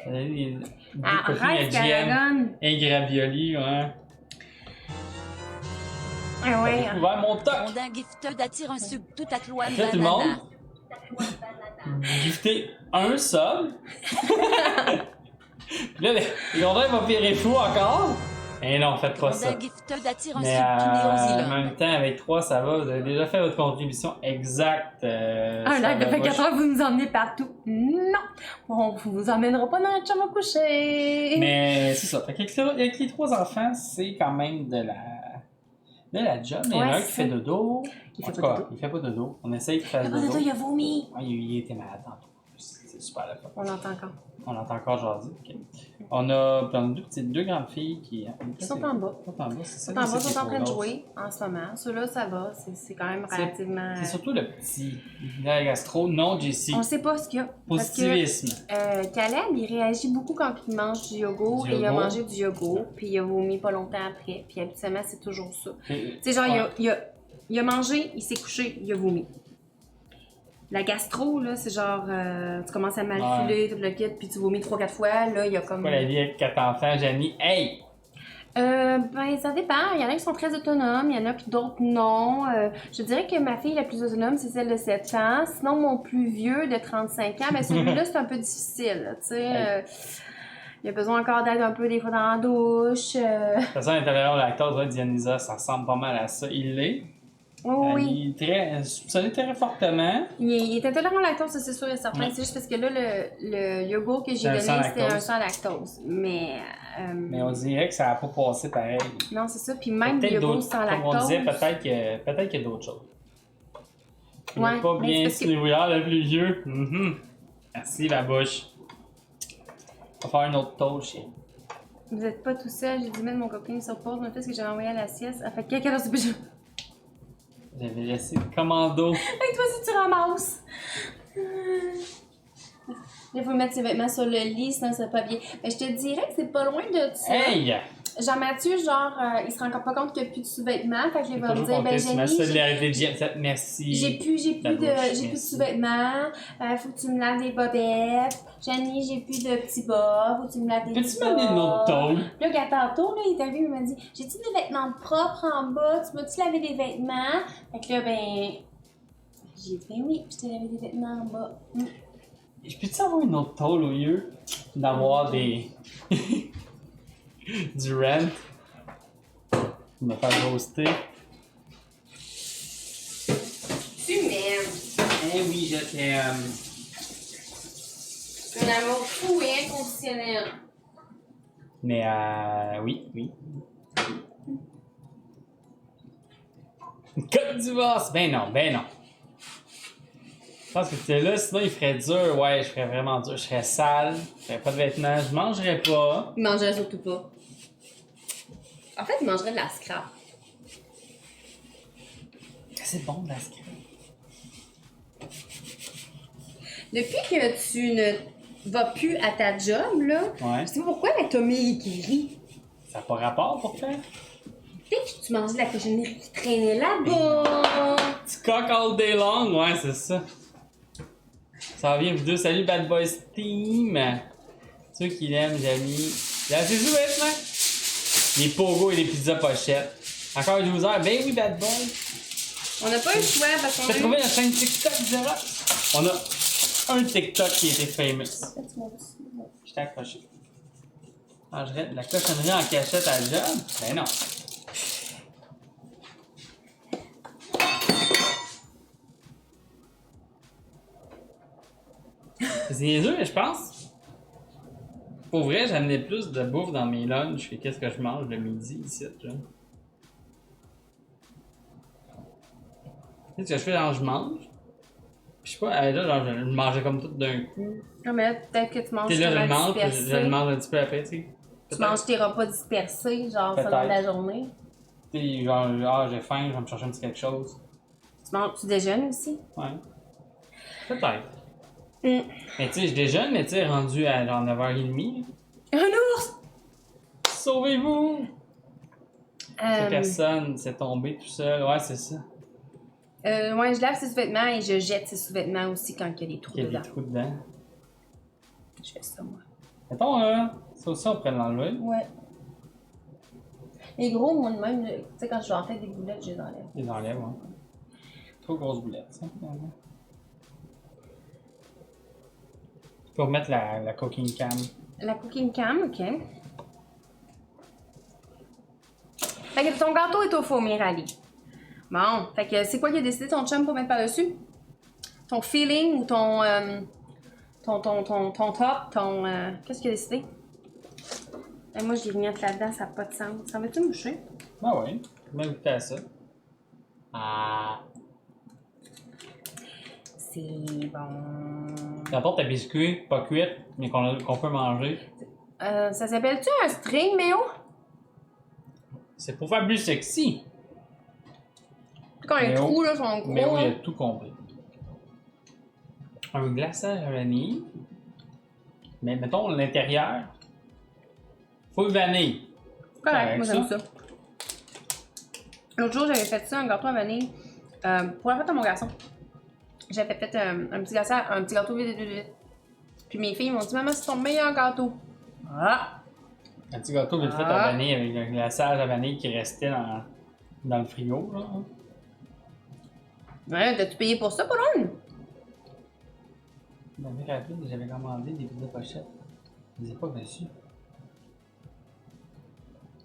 des Ah, cookies à arrête, GM. Caragon! Un gravioli, hein. Ah ouais. J'ai ouvert mon toc. Grondin gift d'attire un sucre tout à cloine Fait que là, tout le monde, banana. gifter un sub. Puis là, les Rondins vont virer fou encore. Eh non, faites pas ça. Grondin gift d'attire un Mais sucre tout en néon même temps, avec 3, ça va. Vous avez déjà fait votre contribution exacte. Un live de ça va. 24 heures, vous nous emmenez partout. Non! On vous emmènera pas dans notre chambre à coucher. Mais c'est ça. Fait qu'avec avec les 3 enfants, c'est quand même de Là, la job, il y en a Ouais, un qui c'est fait ça. dodo. Il En fait tout pas cas, dodo. il fait pas dodo. On essaye qu'il fasse Ah, dodo. il a vomi! Ouais, il était malade tantôt. C'est super le fun. On l'entend encore. On l'entend encore jaser. Ok. On a deux grandes filles qui Ils sont en bas. Ils sont en bas, c'est Ils ça. sont en bas, c'est ils sont en trop train de grosse. jouer en ce moment. Ceux-là, ça va. C'est quand même C'est- relativement. C'est surtout le petit. La gastro, non, Jessie. On sait pas ce qu'il y a. Parce que Positivisme. Caleb, il réagit beaucoup quand il mange du yogourt. Du Et il a yogourt. mangé du yogourt. Puis il a vomi pas longtemps après. Puis habituellement, c'est toujours ça. Tu Tu sais, genre, il a mangé, il s'est couché, il a vomi. La gastro, là, c'est genre, tu commences à mal filer, tout le kit, puis tu vomis 3-4 fois. Là, il y a comme. Quoi la vie avec 4 enfants, Janie? Hey! Ben, ça dépend. Il y en a qui sont très autonomes, il y en a qui d'autres non. Je dirais que ma fille la plus autonome, c'est celle de 7 ans. Sinon, mon plus vieux de 35 ans, ben celui-là, c'est un peu difficile, là, tu sais. Il a besoin encore d'aide un peu des fois dans la douche. De toute façon, l'intolérance au lactose, ouais, Dionysa, ça ressemble pas mal à ça. Il l'est. Oh, oui. Il est très soupçonné très fortement. Il est intolérant au lactose, ça, c'est sûr et certain. Ouais. C'est juste parce que là, le yogourt que j'ai C'est un donné, sans c'était lactose. un sans lactose. Mais on dirait que ça n'a pas passé pareil. non, c'est ça. Puis même le Peut-être yogourt d'autres- sans comme lactose. on disait, peut-être qu'il y a d'autres choses. Il Ouais, n'est pas mais bien c'est parce que- snouillard, le plus vieux. Merci, la bouche. On va faire une autre toast, chien. Vous êtes pas tout seul, j'ai dû mettre mon copain sur pause, mais parce que j'avais envoyé à la sieste. Elle fait quelqu'un dans ce bijou. J'avais laissé le commando. Hey, toi aussi, tu ramasses. Il faut mettre ses vêtements sur le lit, sinon ça va pas bien. Mais je te dirais que c'est pas loin de ça. Hey! Jean-Mathieu, genre, il se rend encore pas compte qu'il n'y a plus de sous-vêtements. Fait qu'il va me Toujours dire, ben compter sur ma Jenny, solidarité. Merci. j'ai plus La bouche, de merci. sous-vêtements. Faut que tu me laves des bobettes. Jenny, j'ai plus de petits bas. Faut que tu me laves des petits Peux-tu bas. me donner une autre toast? Là, quand tantôt, là, il est arrivé, il m'a dit, j'ai-tu des vêtements propres en bas? Tu m'as-tu lavé des vêtements? Fait que là, ben, j'ai dit, ben oui, je t'ai lavé des vêtements en bas. Je peux-tu avoir une autre tôle au lieu d'avoir des. du rent? Me faire roaster. Tu m'aimes. Eh oui, je t'aime. Un amour fou et inconditionnel. Mais oui. Côte divorce! Ben non. Je pense que tu es là, sinon il ferait dur. Ouais, je ferais vraiment dur. Je serais sale, je ferais pas de vêtements, je mangerais pas. Il mangerait surtout pas. En fait, il mangerait de la scrap. C'est bon de la scrap. Depuis que tu ne vas plus à ta job, là, Ouais. je sais pas pourquoi, mais t'as mis qui rit. Ça n'a pas rapport pour faire. Peut-être que tu mangeais de la cochonnerie qui traînait là-bas. Tu coq all day long, ouais, c'est ça. Ça revient, vous deux. Salut Bad Boys Team. Ceux qui l'aiment, Jamie. Là, c'est tout maintenant. Les pogos et les pizzas pochettes. Encore 12 heures. Ben oui, Bad Boy. On n'a pas eu le choix parce qu'on T'as a eu... trouvé la chaîne TikTok, Xerox? On a un TikTok qui était famous. Je t'ai accroché. Mangerais de la cochonnerie en cachette à la job? Ben non. C'est niaiseux, mais je pense. Pour vrai, j'amenais plus de bouffe dans mes lunchs que qu'est-ce que je mange le midi ici, genre. Tu sais ce que je fais, genre, je mange. Puis je sais pas, là, genre, je le mangeais comme tout d'un coup. Non, mais là, peut-être que tu manges Puis là, je le comment mange, puis dispersé. je le mange un petit peu après, tu sais. Tu manges tes repas dispersés, genre, selon Peut-être. la journée. Tu sais, genre, j'ai faim, je vais me chercher un petit quelque chose. Tu déjeunes aussi? Ouais. Peut-être. Mm. Mais tu sais, je déjeune, mais tu sais, rendu à genre 9h30. Un ours! Sauvez-vous! Euh, Personne s'est tombé tout seul. Ouais, c'est ça. ouais, je lave ses sous-vêtements et je jette ses sous-vêtements aussi quand il y a des trous Il y a dedans. des trous dedans. Je fais ça, moi. Mettons, ça aussi, on pourrait l'enlever. Ouais. Les gros, moi, de même, tu sais, quand je vais en faire des boulettes, je les enlève. Il les enlève, ouais. Trop grosse boulette, ça, finalement. Tu peux remettre la cooking cam. La cooking cam, ok. Fait que ton gâteau est au four, Mirali. Bon, fait que c'est quoi qui a décidé ton chum pour mettre par-dessus? Ton feeling ou ton top, qu'est-ce qu'il a décidé? Et moi, je l'ai mis là-dedans, ça n'a pas de sens. Ça va-tu moucher? Ah ouais. Même goûter à ça. Ah. C'est bon. T'apportes ta biscuit, pas cuite, mais qu'on peut manger. Ça s'appelle-tu un string, Méo? C'est pour faire plus sexy. Quand les Méo. trous là, sont gros. Mais oui, il a là. tout compris. Un glaçage à vanille. Mais mettons l'intérieur. Full vanille. Correct, moi j'aime ça. ça. L'autre jour, j'avais fait ça, un gâteau à vanille. Pour la fête à mon garçon. J'avais fait un petit gâteau vite. Puis mes filles m'ont dit, maman, c'est ton meilleur gâteau. Ah! Un petit gâteau vite fait à vanille avec le glaçage à vanille qui restait dans le frigo. Là. Ouais, t'as-tu payé pour ça, Pauline? J'avais rapide, j'avais commandé des pizzas pochettes. Je les ai pas reçus.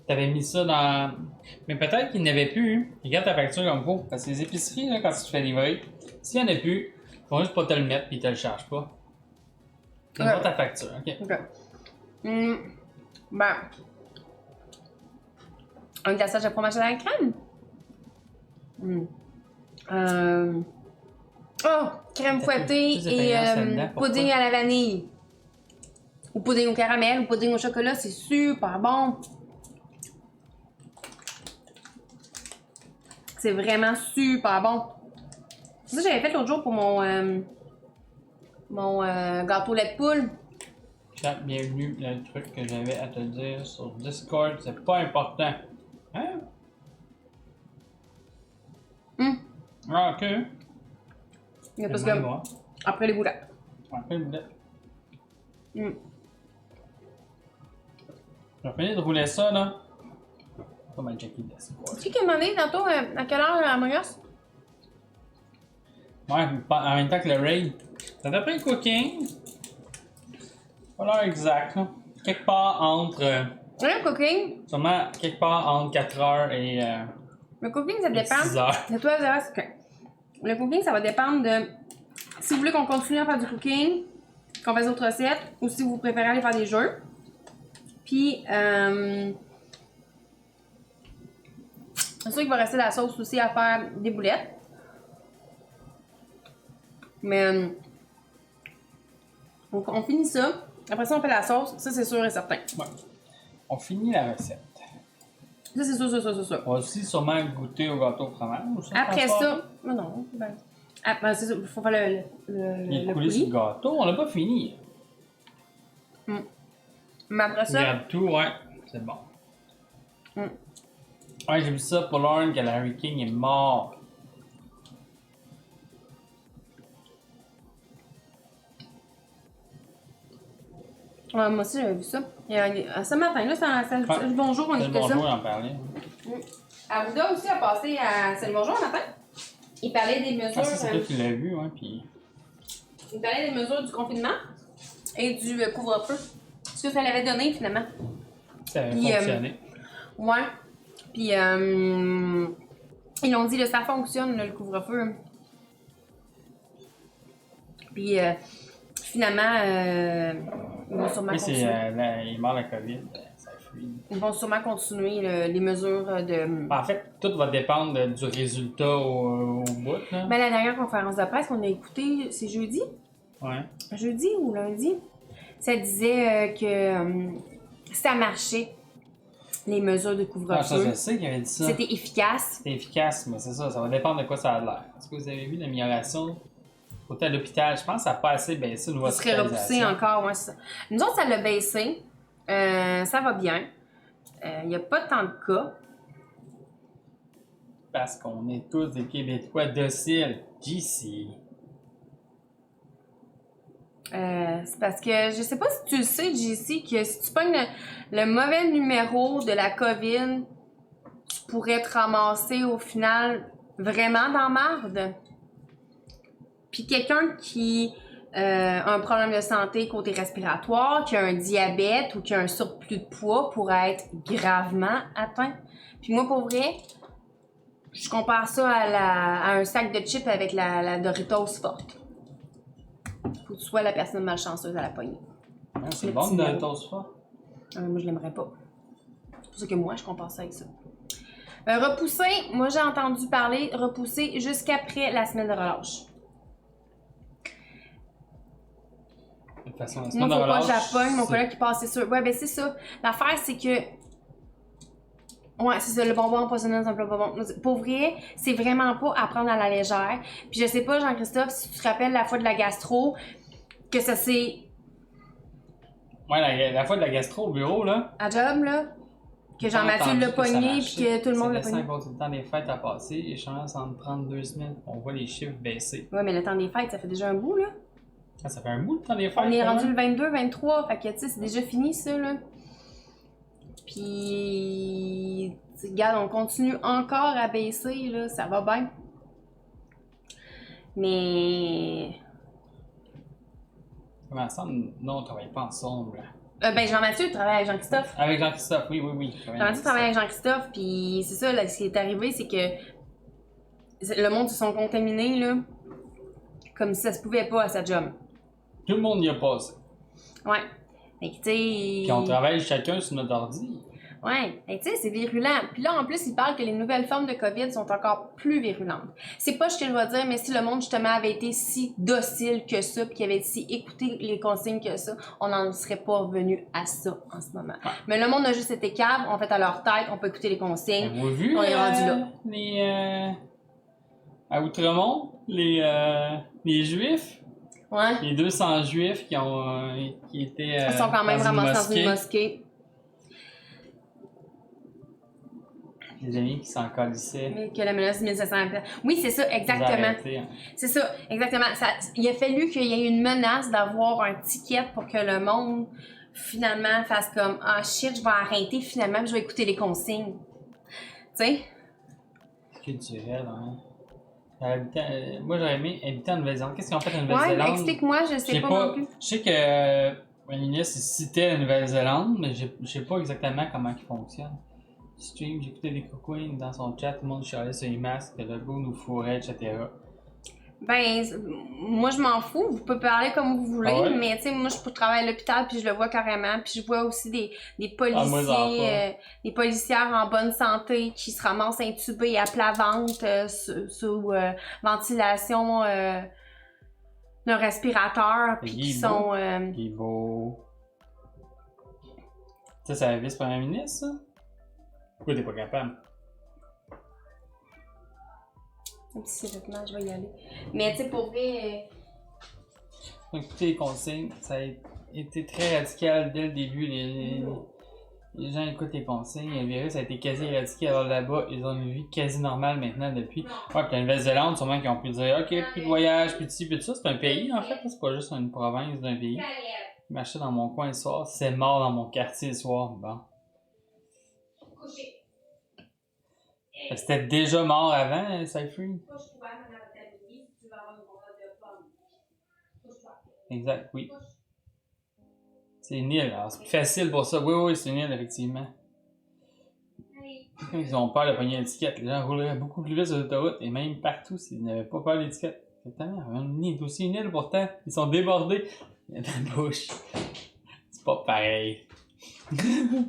T'avais mis ça dans. Mais peut-être qu'il n'y en avait plus. Hein. Regarde ta facture comme faut. Parce que les épiceries, là, quand tu te fais livrer, s'il n'y en a plus, ils vont juste pas te le mettre puis ils te le chargent pas. Donne-moi Ouais. ta facture, ok? Ok. Ben. Un glaçage de fromage à la crème. Oh, crème fouettée plus de et faïence là-dedans, pourquoi? pudding à la vanille. Ou pudding au caramel, ou pudding au chocolat, c'est super bon. C'est vraiment super bon. C'est ça que j'avais fait l'autre jour pour mon gâteau lait de poule. Chat, bienvenue. Le truc que j'avais à te dire sur Discord, c'est pas important. Hein? Ah, ok. Il y a parce C'est que moi. après les boulettes. Après le boulette. Mm. J'ai fini de rouler ça, là. Pas mal checké de Discord. C'est qui a demandé tantôt à quelle heure à Among-Us? Ouais, en même temps que le raid. Ça t'a pris le cooking. Pas l'heure exacte, là. Quelque part entre. Le cooking. Sûrement quelque part entre 4h et Le cooking, ça dépend. 6h. De toi, le cooking, ça va dépendre de si vous voulez qu'on continue à faire du cooking, qu'on fasse d'autres recettes, ou si vous préférez aller faire des jeux. Puis, c'est sûr qu'il va rester la sauce aussi à faire des boulettes. Mais, on finit ça. Après ça, on fait la sauce. Ça, c'est sûr et certain. Ouais. On finit la recette. Ça, c'est sûr. On va aussi sûrement goûter au gâteau au fromage. Après ça, non, ben, après, c'est ça, il faut faire Il est le coulé sur coulis. le gâteau. On l'a pas fini. Mais après ça, Regarde tout, ouais. C'est bon. Mm. Ouais, j'ai vu ça pour Lauren que Larry King est mort. ouais, moi aussi j'avais vu ça. Ce matin, là, c'est Ouais. bonjour, on C'est le écoutait bonjour ça. en parler. Arruda aussi a passé à Salut Bonjour un matin. Il parlait des mesures. Ah, ça, c'est toi qui l'as vu, ouais. Puis. Il parlait des mesures du confinement et du couvre-feu. Ce que ça l'avait donné finalement. Ça avait Puis, fonctionné. Ouais. Puis ils l'ont dit, là, ça fonctionne, là, le couvre-feu. Puis finalement, ils vont sûrement Oui, c'est. continuer. Il est mort la COVID. Ça fuit. Ils vont sûrement continuer les mesures de. En fait, tout va dépendre du résultat au bout, là. Ben, la dernière conférence de presse qu'on a écoutée, c'est jeudi? Ouais. Jeudi ou lundi? Ça disait que ça marchait, les mesures de Ah, ça, je couvre-feu. sais qu'il avait dit ça. C'était efficace. C'est efficace, mais c'est ça. Ça va dépendre de quoi ça a l'air. Est-ce que vous avez vu l'amélioration côté à l'hôpital? Je pense que ça n'a pas assez baissé au niveau Ça serait repoussé encore, ouais, c'est ça. Nous autres, ça l'a baissé. Ça va bien. Il n'y a pas tant de cas. Parce qu'on est tous des Québécois dociles. JC. C'est parce que je sais pas si tu le sais, JC, que si tu pognes le mauvais numéro de la COVID, tu pourrais te ramasser au final vraiment dans marde. Puis quelqu'un qui a un problème de santé côté respiratoire, qui a un diabète ou qui a un surplus de poids pourrait être gravement atteint. Puis moi, pour vrai, je compare ça à un sac de chips avec la Doritos forte. Faut que tu sois la personne malchanceuse à la poignée. Ah, c'est Le bon petit de numéro. toast fort. Moi, je l'aimerais pas. C'est pour ça que moi, je compare ça avec ça. Repousser, moi j'ai entendu parler, repousser jusqu'après la semaine de relâche. De toute façon, la Moi, semaine faut de pas relâche, que j'appogne, mon c'est- collègue qui passe, c'est sûr. Ouais, ben c'est ça. L'affaire, c'est que. Ouais, c'est ça, le bonbon empoisonné dans un plat bonbon. Pour vrai, c'est vraiment pas à prendre à la légère. Puis je sais pas, Jean-Christophe, si tu te rappelles la fois de la gastro, que ça c'est Ouais, la fois de la gastro au bureau, là. à job, là, que j'ai Jean-Mathieu entendu l'a que ça pogné, marchait. puis que tout le monde l'a C'est pogné. laissant le temps des fêtes à passer, et je pense en prendre 2 semaines, on voit les chiffres baisser. Ouais, mais le temps des fêtes, ça fait déjà un bout, là. Ah, ça fait un bout le temps des fêtes. On est quand rendu même. le 22, 23, fait que, tu sais, c'est déjà fini, ça, là. Puis, regarde, on continue encore à baisser, là, ça va bien. Mais... Comment ça, non, on travaille pas ensemble. ben, Jean-Mathieu travaille avec Jean-Christophe. Avec Jean-Christophe, oui. Jean-Mathieu travaille avec Jean-Christophe, puis c'est ça, là, ce qui est arrivé, c'est que le monde se sont contaminés, là, comme si ça se pouvait pas à sa job. Tout le monde y a passé. Ouais. Fait que, tu sais... Puis on travaille chacun sur notre ordi. Ouais, tu sais, c'est virulent. Puis là, en plus, il parle que les nouvelles formes de COVID sont encore plus virulentes. C'est pas ce que je dois dire, mais si le monde, justement, avait été si docile que ça, puis qu'il avait si écouté les consignes que ça, on n'en serait pas revenu à ça en ce moment. Ouais. Mais le monde a juste été cave, on fait à leur tête, on peut écouter les consignes. Vous avez vu, On est rendu là. À Outremont, les Juifs, Ouais. les 200 Juifs qui étaient Ils sont quand même dans une ramassés dans une mosquée. mosquée. Les amis qui s'en calissaient. Mais que la menace de 1700 habitants. Oui, c'est ça, Ils exactement. arrêtaient, hein. C'est ça, exactement. Il a fallu qu'il y ait une menace d'avoir un ticket pour que le monde, finalement, fasse comme « Ah shit, je vais arrêter finalement, puis je vais écouter les consignes. » Tu sais? Culturel, hein. Moi, j'aurais aimé habiter en Nouvelle-Zélande. Qu'est-ce qu'ils ont fait en Ouais, Nouvelle-Zélande? explique-moi, je sais J'ai pas, pas- non plus. Je sais que le ministre il citait la Nouvelle-Zélande, mais je sais pas exactement comment il fonctionne. Stream, j'écoutais des coucouines dans son chat, tout le monde chialait sur les masques, que le go nous fourrait, etc. Ben, moi, je m'en fous. Vous pouvez parler comme vous voulez, Ah ouais? mais tu sais, moi, je travaille à l'hôpital, puis je le vois carrément. Puis je vois aussi des Ah, moi, j'en policiers, des policières en bonne santé qui se ramassent intubés à plat ventre sous ventilation d'un respirateur, puis Il qui est beau. sont... Il est beau. Ça, c'est la vice-première ministre, ça? Pourquoi t'es pas capable? un petit vêtement, je vais y aller. Mais tu sais, pour vrai... Écoutez les consignes, ça a été très radical dès le début. Les gens écoutent les consignes. Le virus a été quasi éradiqué. Alors là-bas, ils ont une vie quasi normale maintenant depuis. Ouais, puis la Nouvelle-Zélande, sûrement qu'ils ont pu dire OK, plus de voyage, plus de ci, plus de ça. C'est un pays en fait, c'est pas juste une province d'un pays. Je marchais dans mon coin le soir, c'est mort dans mon quartier le soir. Bon. C'était déjà mort avant, Cypher. Exact, oui. C'est une île, alors c'est plus facile pour ça. Oui, c'est une île, effectivement. Ils ont peur de pogner l'étiquette. Les gens rouleraient beaucoup plus vite sur l'autoroute et même partout s'ils n'avaient pas peur de l'étiquette. Exactement. Une île, aussi une île pourtant. Ils sont débordés. Il y a de la bouche. C'est pas pareil.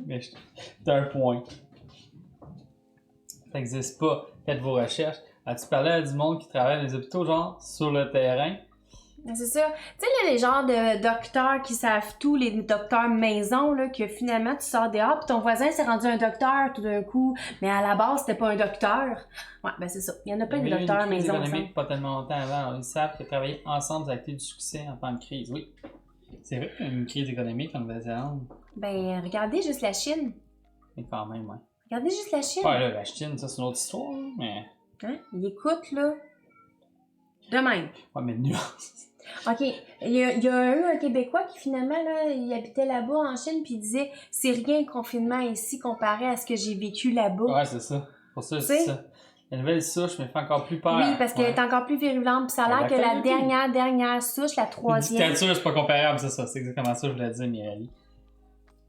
Mais t'as un point. Ça n'existe pas. Faites vos recherches. As-tu parlé à du monde qui travaille dans les hôpitaux, genre, sur le terrain? C'est ça. Tu sais, là, les genres de docteurs qui savent tout, les docteurs maison, là, que finalement, tu sors dehors, puis ton voisin s'est rendu un docteur tout d'un coup, mais à la base, c'était pas un docteur. Ouais, ben c'est ça. Il y en a plein de docteurs maison. maison. Économique pas tellement longtemps avant. Alors, ils savent que travailler ensemble, ça a été du succès en temps de crise. Oui. C'est vrai qu'il y a une crise économique en Nouvelle-Zélande. Ben, regardez juste la Chine. Mais quand même, ouais. Regardez juste la Chine. Ouais, là, la Chine, ça, c'est une autre histoire, mais. Hein? Ils écoutent, là. De même. Ouais, mais nuance. OK. Il y a eu un Québécois qui, finalement, là, il habitait là-bas en Chine, puis il disait « C'est rien le confinement ici comparé à ce que j'ai vécu là-bas. » Ouais, c'est ça. Pour ça, c'est ça. La nouvelle souche me fait encore plus peur. Oui, parce qu'elle est encore plus virulente, puis ça a l'air que la dernière souche, la La troisième... dictature, c'est pas comparable, c'est ça. C'est exactement ça que je voulais dire, Mireille.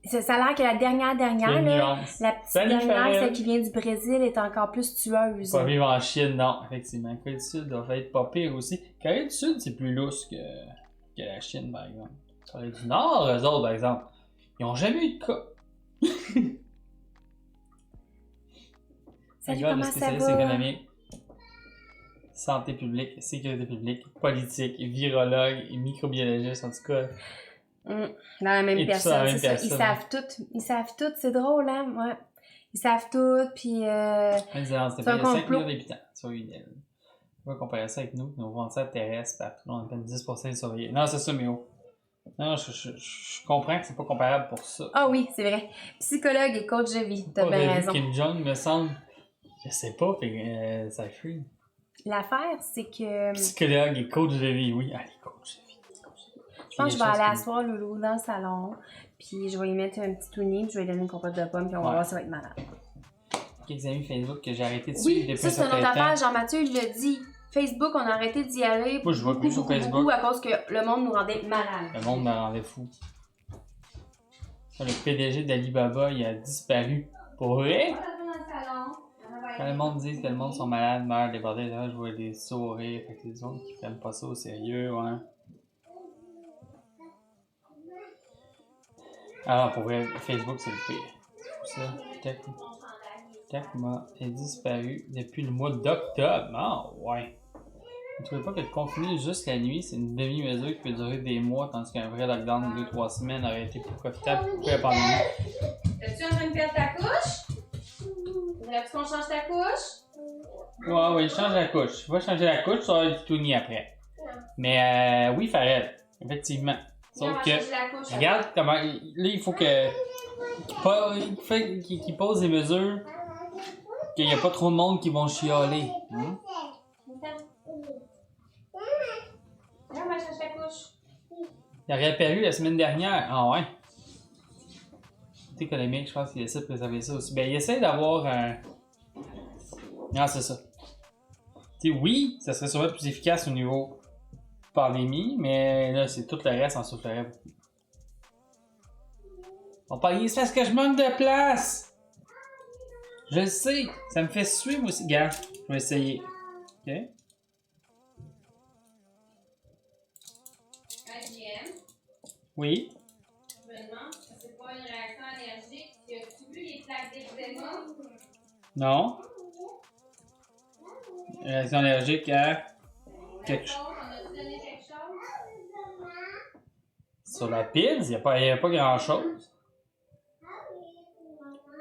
Ça a l'air que la dernière, Il y a là, une nuance. la petite Salut, dernière, Farrell. celle qui vient du Brésil, est encore plus tueuse. Pas vivre en Chine, non, effectivement. Corée du Sud doit être pas pire aussi. Corée du Sud, c'est plus lousse que la Chine, par exemple. Corée du Nord, eux autres, par exemple, ils ont jamais eu de cas. Salut, Regarde, comment le ça spécialiste va? économique, santé publique, sécurité publique, politique, virologue et microbiologiste, en tout cas. Dans la même Et tout ça dans personne, la même c'est ça. Ils personne. savent tout. Ils savent tout. C'est drôle, hein? Ouais. Ils savent tout, puis... C'était pas, il y a C'est 5 un complot. millions d'habitants sur une île. On va comparer ça avec nous, nos frontières terrestres, partout, on a à peine 10% des surveillés. Non, c'est ça, mais oh. Non, je comprends que c'est pas comparable pour ça. Ah oui, c'est vrai. Psychologue et coach de vie, t'as Pas bien revu raison. Kim Jong, me semble. Je sais pas, ça fait. L'affaire, c'est que... Psychologue et coach de vie, oui. Allez, coach de vie. Je pense que je vais aller asseoir Loulou dans le salon, puis je vais lui mettre un petit toonie, puis je vais lui donner une compote de pommes, puis on va Ouais. voir si ça va être malade. Quelques amis Facebook que j'ai arrêté de suivre Oui, depuis ça un c'est une certain autre affaire, temps. Jean-Mathieu il l'a dit. Facebook, on a arrêté d'y aller Moi, je vois plus sur Facebook. beaucoup à cause que le monde nous rendait malades. Le monde me rendait fou. Le PDG d'Alibaba, il a disparu. Pour vrai? Quand le monde dit que le monde sont malades, meurt, débordé, là, je vois des sourires. Fait que les autres qui prennent pas ça au sérieux, ouais. Alors, pour vrai, Facebook, c'est le pire. C'est pour ça. Tecma est disparu depuis le mois d'octobre. Ah, ouais. Vous ne trouvez pas que de confiner juste la nuit, c'est une demi-mesure qui peut durer des mois, tandis qu'un vrai lockdown de 2-3 semaines aurait été plus profitable pour la pandémie? Es-tu en train de perdre ta couche? Voudrais-tu qu'on change ta couche? Ouais, oui, je change la couche. Je vais changer la couche, ça va être tout ni après. Mais oui, Farrell, effectivement. Viens, on Sauf va que, changer la couche. regarde comment. Là, il faut que. Qu'il pose des mesures, qu'il n'y a pas trop de monde qui vont chialer. Hein? Viens, on va changer la couche. Il aurait apparu la semaine dernière. Ah ouais. Côté économique, je pense qu'il essaie de préserver ça aussi. Ben, il essaie d'avoir un. Ah, c'est ça. Tu sais, oui, ça serait sûrement plus efficace au niveau pandémie, mais là, c'est tout le reste en soufflerait beaucoup. On parle, c'est parce que je manque de place! Je le sais, ça me fait suivre aussi. Gars, je vais essayer. Ok? AGM, Oui. je me demande si c'est pas une réaction allergique. As-tu vu les plaques d'eczéma? Non. Réaction allergique à quelque chose. On a-tu donné quelque chose? Sur la pile, il n'y a pas grand chose.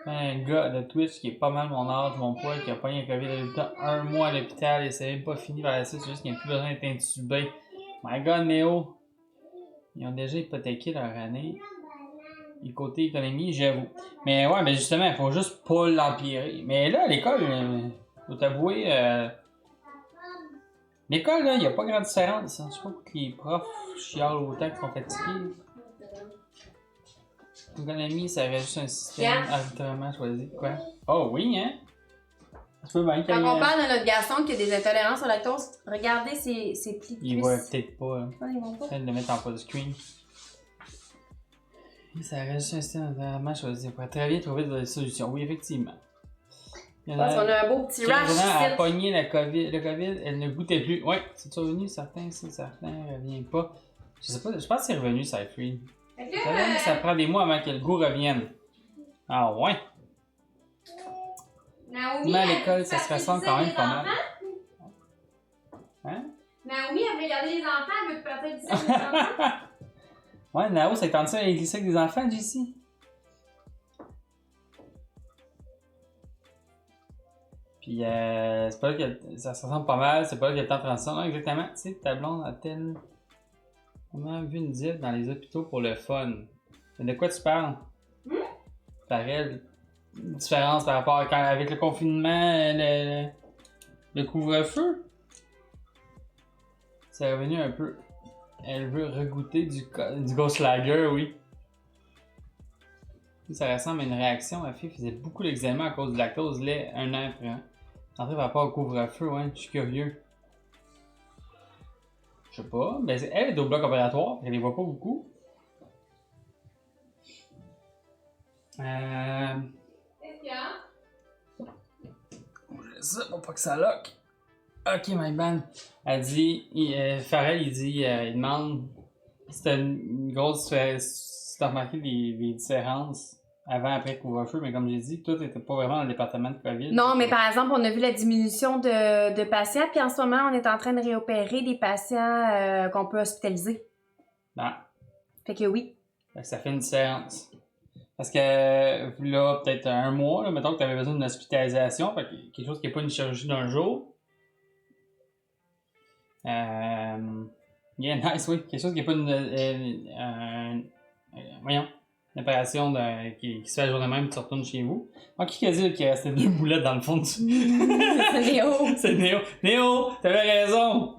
Un gars de Twitch qui est pas mal mon âge, mon poids, qui a pogné un COVID résultat 1 mois à l'hôpital et c'est même pas fini par la suite, c'est juste qu'il n'y a plus besoin d'être intubé. My God, Néo! Ils ont déjà hypothéqué leur année. Et côté économie, j'avoue. Mais ouais, mais justement, il faut juste pas l'empirer. Mais là, à l'école, faut t'avouer, l'école, là, il n'y a pas grande différence. Hein. Je sais pas pourquoi les profs chialent autant qu'ils sont fatigués. L'économie, ça aurait juste un système arbitrairement choisi. Quoi? Oh oui, hein? Tu peux bien qu'il y ait- Quand on parle de notre garçon qui a des intolérances au lactose, regardez ses plis de Il cuisse. voit peut-être pas. Hein. Ah, ils vont pas. Train de le mettre en full screen. Oui, ça aurait juste un système arbitrairement choisi. On pourrait très bien trouver des solutions. Oui, effectivement. Il y en Parce qu'on a un beau petit rash Quasiment à ici. pogner la COVID. Le COVID, elle ne goûtait plus. Ouais, c'est revenu, certains, revient pas. Je sais pas, je pense que c'est revenu, ça free. Fait que, Ça prend des mois avant que le goût revienne. Ah ouais. Naomi, Mais à elle l'école, veut ça se faire ressemble utiliser quand même les pas mal. enfants? Hein? Naomi, elle veut regarder les enfants, elle veut partir d'ici avec les enfants. Ouais, Nao, ça tente ça avec glisser avec des enfants, JC? Puis, c'est pas là que ça se ressemble pas mal, c'est pas là qu'il y a le temps de transition. Non, exactement. Tu sais, ta blonde a-t-elle vraiment vu une diète dans les hôpitaux pour le fun? Mais de quoi tu parles? Pareil, une différence par rapport à quand, avec le confinement, le couvre-feu? C'est revenu un peu. Elle veut regoûter du Ghost Lager, oui. Ça ressemble à une réaction. Ma fille faisait beaucoup d'eczéma à cause du lactose lait un an après. Après, par rapport au couvre-feu, ouais, je suis curieux. Je sais pas. Ben, elle est au bloc opératoire, elle les voit pas beaucoup. Qu'est-ce qu'il y a? Ça, pour pas que ça lock. Ok, my bad. Elle dit, Farrell, il demande si t'as une grosse différence, si t'as remarqué les différences avant, après couvre-feu, mais comme j'ai dit, toi, t'étais pas vraiment dans le département de COVID. Non, mais par exemple, on a vu la diminution de patients, puis en ce moment, on est en train de réopérer des patients qu'on peut hospitaliser. Non. Fait que oui. Fait que ça fait une différence. Parce que là, peut-être un mois, là, mettons que tu avais besoin d'une hospitalisation, fait que quelque chose qui n'est pas une chirurgie d'un jour. Yeah, nice, oui. Quelque chose qui n'est pas voyons, une opération qui se fait la journée même, tu retournes chez vous. Ah, qui a dit qu'il restait 2 boulettes dans le fond du... C'est Léo. C'est Néo. Néo, t'avais raison!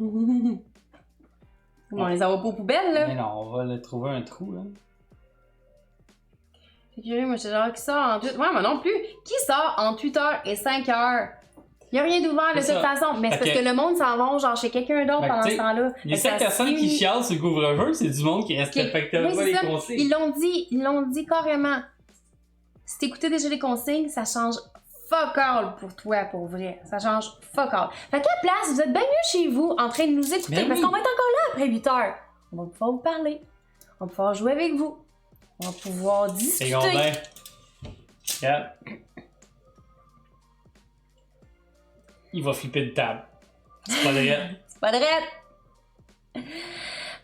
On les envoie pas aux poubelles, là. Mais non, on va le trouver un trou, là. Fait que moi, je suis genre, qui sort en 8... Ouais, moi non plus. Qui sort entre 8h et 5h? Il n'y a rien d'ouvert de C'est toute ça. façon. Mais c'est parce Fait que le monde s'en va genre chez quelqu'un d'autre Fait que, pendant tu ce sais, temps-là. Les Fait que 7 ça personnes se qui finit. chialent sur le couvre-feu, c'est du monde qui respecte Oui, pas c'est les ça. consignes. Ils l'ont dit carrément. Si t'écoutais déjà les consignes, ça change fuck all pour toi, pour vrai. Ça change fuck all. Fait qu'à la place, vous êtes bien mieux chez vous, en train de nous écouter, Ben parce oui. qu'on va être encore là après 8h. On va pouvoir vous parler. On va pouvoir jouer avec vous. On va pouvoir discuter. Secondaire. Regarde. Il va flipper de table. C'est pas vrai. C'est pas vrai.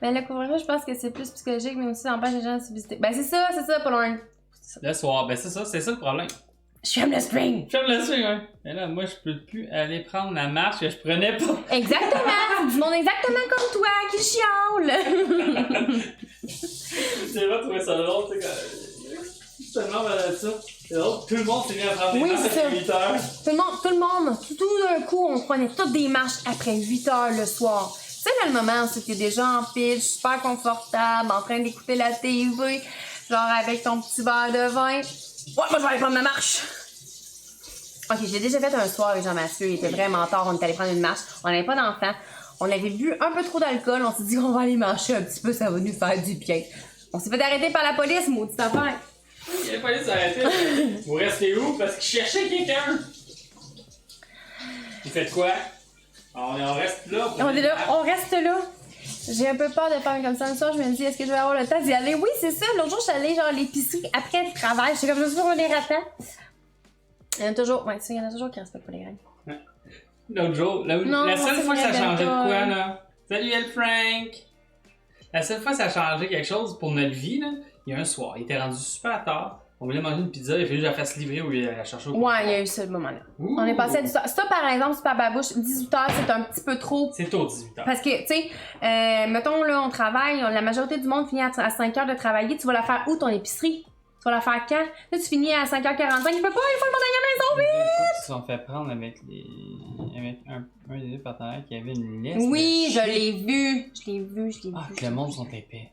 Mais le couvre-feu, je pense que c'est plus psychologique, mais aussi ça empêche les gens de se visiter. Ben c'est ça, pas loin. Le soir, ben c'est ça le problème. J'aime le spring. J'aime le swing, hein. Mais là, moi, je peux plus aller prendre la marche que je prenais pas. Exactement. Du monde exactement comme toi qui chiale. J'ai pas trouvé ça drôle, tu sais, quand... tellement mal à ça. C'est drôle, tout le monde s'est mis à prendre des Oui, marches c'est ça. à 8 heures. Tout le monde, tout d'un coup, on prenait toutes des marches après 8h le soir. Tu sais, là, le moment où c'était déjà en pile, super confortable, en train d'écouter la TV, genre avec ton petit verre de vin. Ouais, moi, je vais aller prendre ma marche. Ok, j'ai déjà fait un soir avec Jean-Mathieu, il était vraiment tard, on est allé prendre une marche, on n'avait pas d'enfants, on avait bu un peu trop d'alcool, on s'est dit qu'on va aller marcher un petit peu, ça va nous faire du bien. On s'est fait arrêter par la police, maudite affaire. Il a fallu s'arrêter. Vous restez où? Parce qu'il cherchait quelqu'un. Vous faites quoi? On reste là. On est là, on reste là. J'ai un peu peur de faire comme ça le soir. Je me dis, est-ce que je vais avoir le temps d'y aller? Oui, c'est ça. L'autre jour, je suis allée genre à l'épicerie après le travail. J'étais comme, je suis sur les ratons. Il y en a toujours, ouais, tu sais, il y en a toujours qui respectent pas les règles. L'autre jour, Non, la seule c'est fois que ça a vrai, changé de Delta, quoi, là? Salut, El Frank! La seule fois que ça a changé quelque chose pour notre vie, là, il y a un soir, il était rendu super tard. On voulait manger une pizza, il a fallu que je la fasse livrer ou il la chercher au Ouais, il y a eu ce moment-là. Ouh. On est passé à 18h. Ça, par exemple, Super Babouche, 18h, c'est un petit peu trop. C'est tôt, 18h. Parce que, tu sais, mettons, là, on travaille, la majorité du monde finit à 5h de travailler. Tu vas la faire où, ton épicerie? Tu vas la faire quand? Là, tu finis à 5h45. Il peut pas, il faut le monde à la maison, vite! Ils se sont fait prendre avec un des deux partenaires qui avait une liste. Oui, de je shit. l'ai vu. Ah, que le monde sont épais.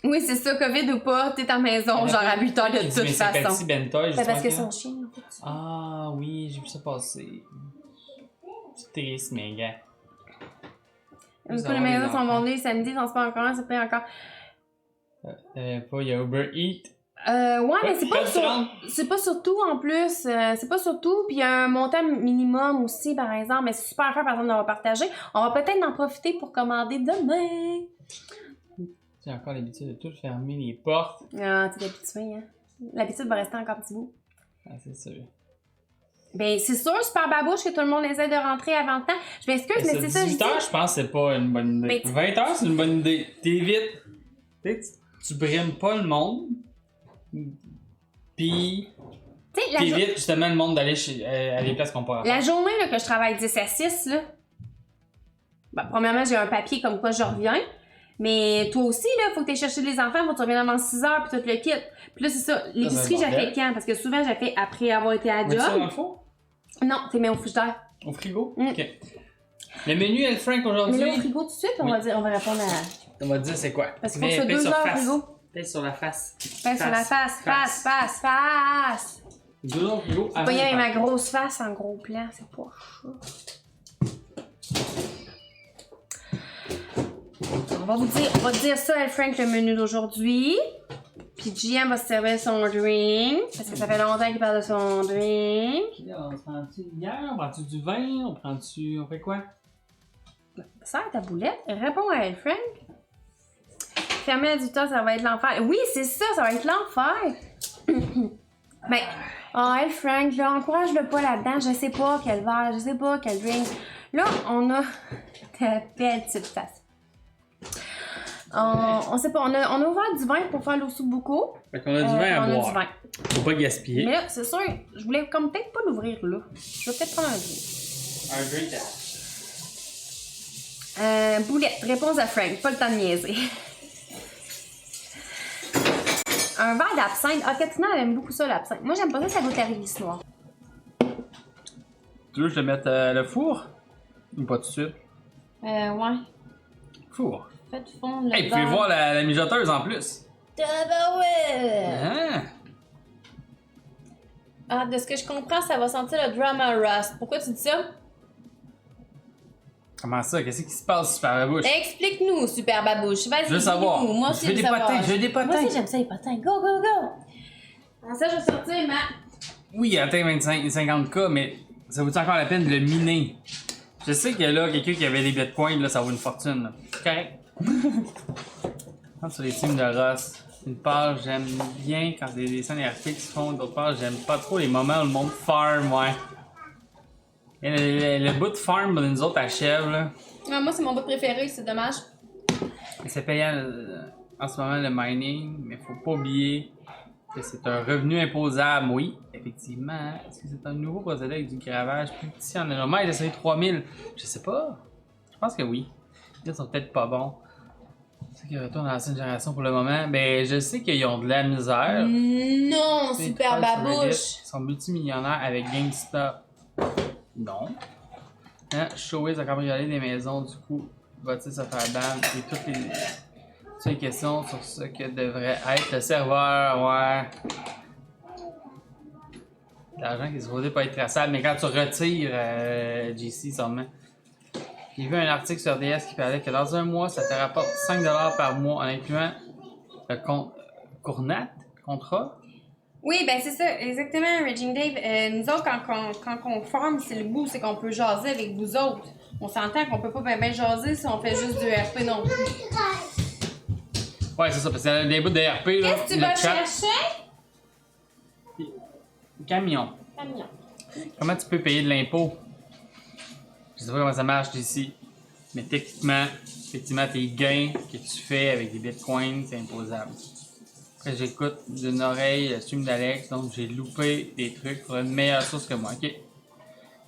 Oui, c'est ça, COVID ou pas, t'es à la maison, genre à 8h de Il dit, toute mais c'est façon. Patsy Benteuil, C'est parce que justement, son chien, en fait. Ah oui, j'ai vu ça passer. C'est triste, mais gars. Du coup, les magasins sont vendus samedi, on se paye encore, ça paye encore. Pas, il y a Uber Eats. Ouais, mais c'est pas, restaurant. c'est pas sur tout en plus. C'est pas sur tout. Puis il y a un montant minimum aussi, par exemple. Mais c'est super faire, par exemple, d'avoir partagé. On va peut-être en profiter pour commander demain. J'ai encore l'habitude de tout fermer les portes. Ah, t'es habitué, hein. L'habitude va rester encore un petit bout. Ah, c'est sûr. Ben, c'est sûr, Super Babouche, que tout le monde essaie de rentrer avant le temps. Je m'excuse, mais c'est ça, je 18 dis. heures, je pense que c'est pas une bonne idée. Mais 20 heures, c'est une bonne idée. T'évites. Tu sais, tu brimes pas le monde. Puis, Tu sais, t'évites justement le monde d'aller à des places qu'on peut la journée là, que je travaille 10 à 6, là, ben, premièrement, j'ai un papier comme quoi je reviens. Mais toi aussi, là, faut que tu chercher les enfants, faut que tu reviennes avant 6 heures, puis tout le kit. Puis là, c'est ça. L'épicerie, Ça, c'est j'ai un fait quand? Parce que souvent, j'ai fait après avoir été à la Mets ça dans job. le four? Non, t'es mis au frigidaire. Au frigo? Mm. Ok. Le menu El Frank Mais là, au aujourd'hui, frigo tout de suite, on Oui. va dire, on va répondre à. on va te dire c'est quoi. Parce qu'il faut que Mais ça paye 2 sur heures au face. frigo. Paye sur la face. Paye sur la face. 2 heures au frigo. Pas avant y de avec faire. ma grosse face en gros plan, c'est pas chaud. On va te dire ça, El Frank, le menu d'aujourd'hui. Puis GM va se servir son drink. Parce que ça fait longtemps qu'il parle de son drink. Là, on prend-tu une bière? On prend-tu du vin? On fait quoi? Sers ta boulette, réponds à El Frank. fermer à 18h, ça va être l'enfer. Oui, c'est ça va être l'enfer. Ben, oh, hey Frank, là, encourage-le pas là-dedans. Je sais pas quel verre, je sais pas quel drink. Là, on a ta belle petite face. On sait pas, on a ouvert du vin pour faire l'Ossobuco. Fait qu'on a du vin à on boire. a du vin. Faut pas gaspiller. Mais là, c'est sûr, je voulais comme peut-être pas l'ouvrir là. Je vais peut-être prendre un drink. Un drink Boulette, réponse à Frank, pas le temps de niaiser. Un verre d'absinthe. Ah, Katina, elle aime beaucoup ça, l'absinthe. Moi, j'aime pas ça goûte la réglisse noire. Tu veux que je te mette le four? Ou pas tout de suite? Ouais. Four. Faites fondre le Hey, vous pouvez voir la mijoteuse en plus. ouais. Ah! Ah, de ce que je comprends, ça va sentir le drama rust. Pourquoi tu dis ça? Comment ça? Qu'est-ce qui se passe sur la bouche? Explique-nous, super babouche. Vas-y, Je veux savoir. dis-nous. Moi Je aussi, veux des potins, je veux des Moi potins. aussi, j'aime ça, les potins. Go, go, go! Alors ça, je vais sortir ma... Oui, il atteint 50K, mais ça vaut encore la peine de le miner? Je sais que là, quelqu'un qui avait des bitcoins, là, ça vaut une fortune. Là. C'est correct. Quand sur les teams de Ross, une part, j'aime bien quand il y a des scènes RP qui se font, d'autre part, j'aime pas trop les moments où le monde farm, ouais. Et le bout de farm de nous autres achève, là. Ah, moi, c'est mon bout préféré, c'est dommage. C'est payant en ce moment le mining, mais faut pas oublier que c'est un revenu imposable, oui, effectivement. Est-ce que c'est un nouveau procédé avec du gravage plus petit en énormément? J'ai essayé 3000. Je sais pas. Je pense que oui. Ils sont peut-être pas bons. C'est qu'ils retournent à l'ancienne génération pour le moment. Ben, je sais qu'ils ont de la misère. Non, C'est super très sur Reddit. babouche. Ils sont multimillionnaires avec GameStop. Non. Hein, Showwiz a cambriolé des maisons, du coup, va-t-il se faire ban? Et toutes les questions sur ce que devrait être le serveur, ouais. L'argent qui est supposé pas être traçable, mais quand tu retires GC seulement. J'ai vu un article sur DS qui parlait que dans un mois, ça te rapporte 5$ par mois en incluant le contrat. Oui, ben c'est ça, exactement, Raging Dave. Nous autres, quand on forme, c'est le goût, c'est qu'on peut jaser avec vous autres. On s'entend qu'on peut pas bien jaser si on fait juste du RP non plus. Ouais, c'est ça, parce qu'il y a des bouts de RP, là. Qu'est-ce que tu le vas chat. chercher? Camion. Camion. Comment tu peux payer de l'impôt? Je sais pas comment ça marche ici. Mais techniquement, effectivement, tes gains que tu fais avec des bitcoins, c'est imposable. Après, j'écoute d'une oreille le stream d'Alex, donc j'ai loupé des trucs pour une meilleure source que moi. Ok.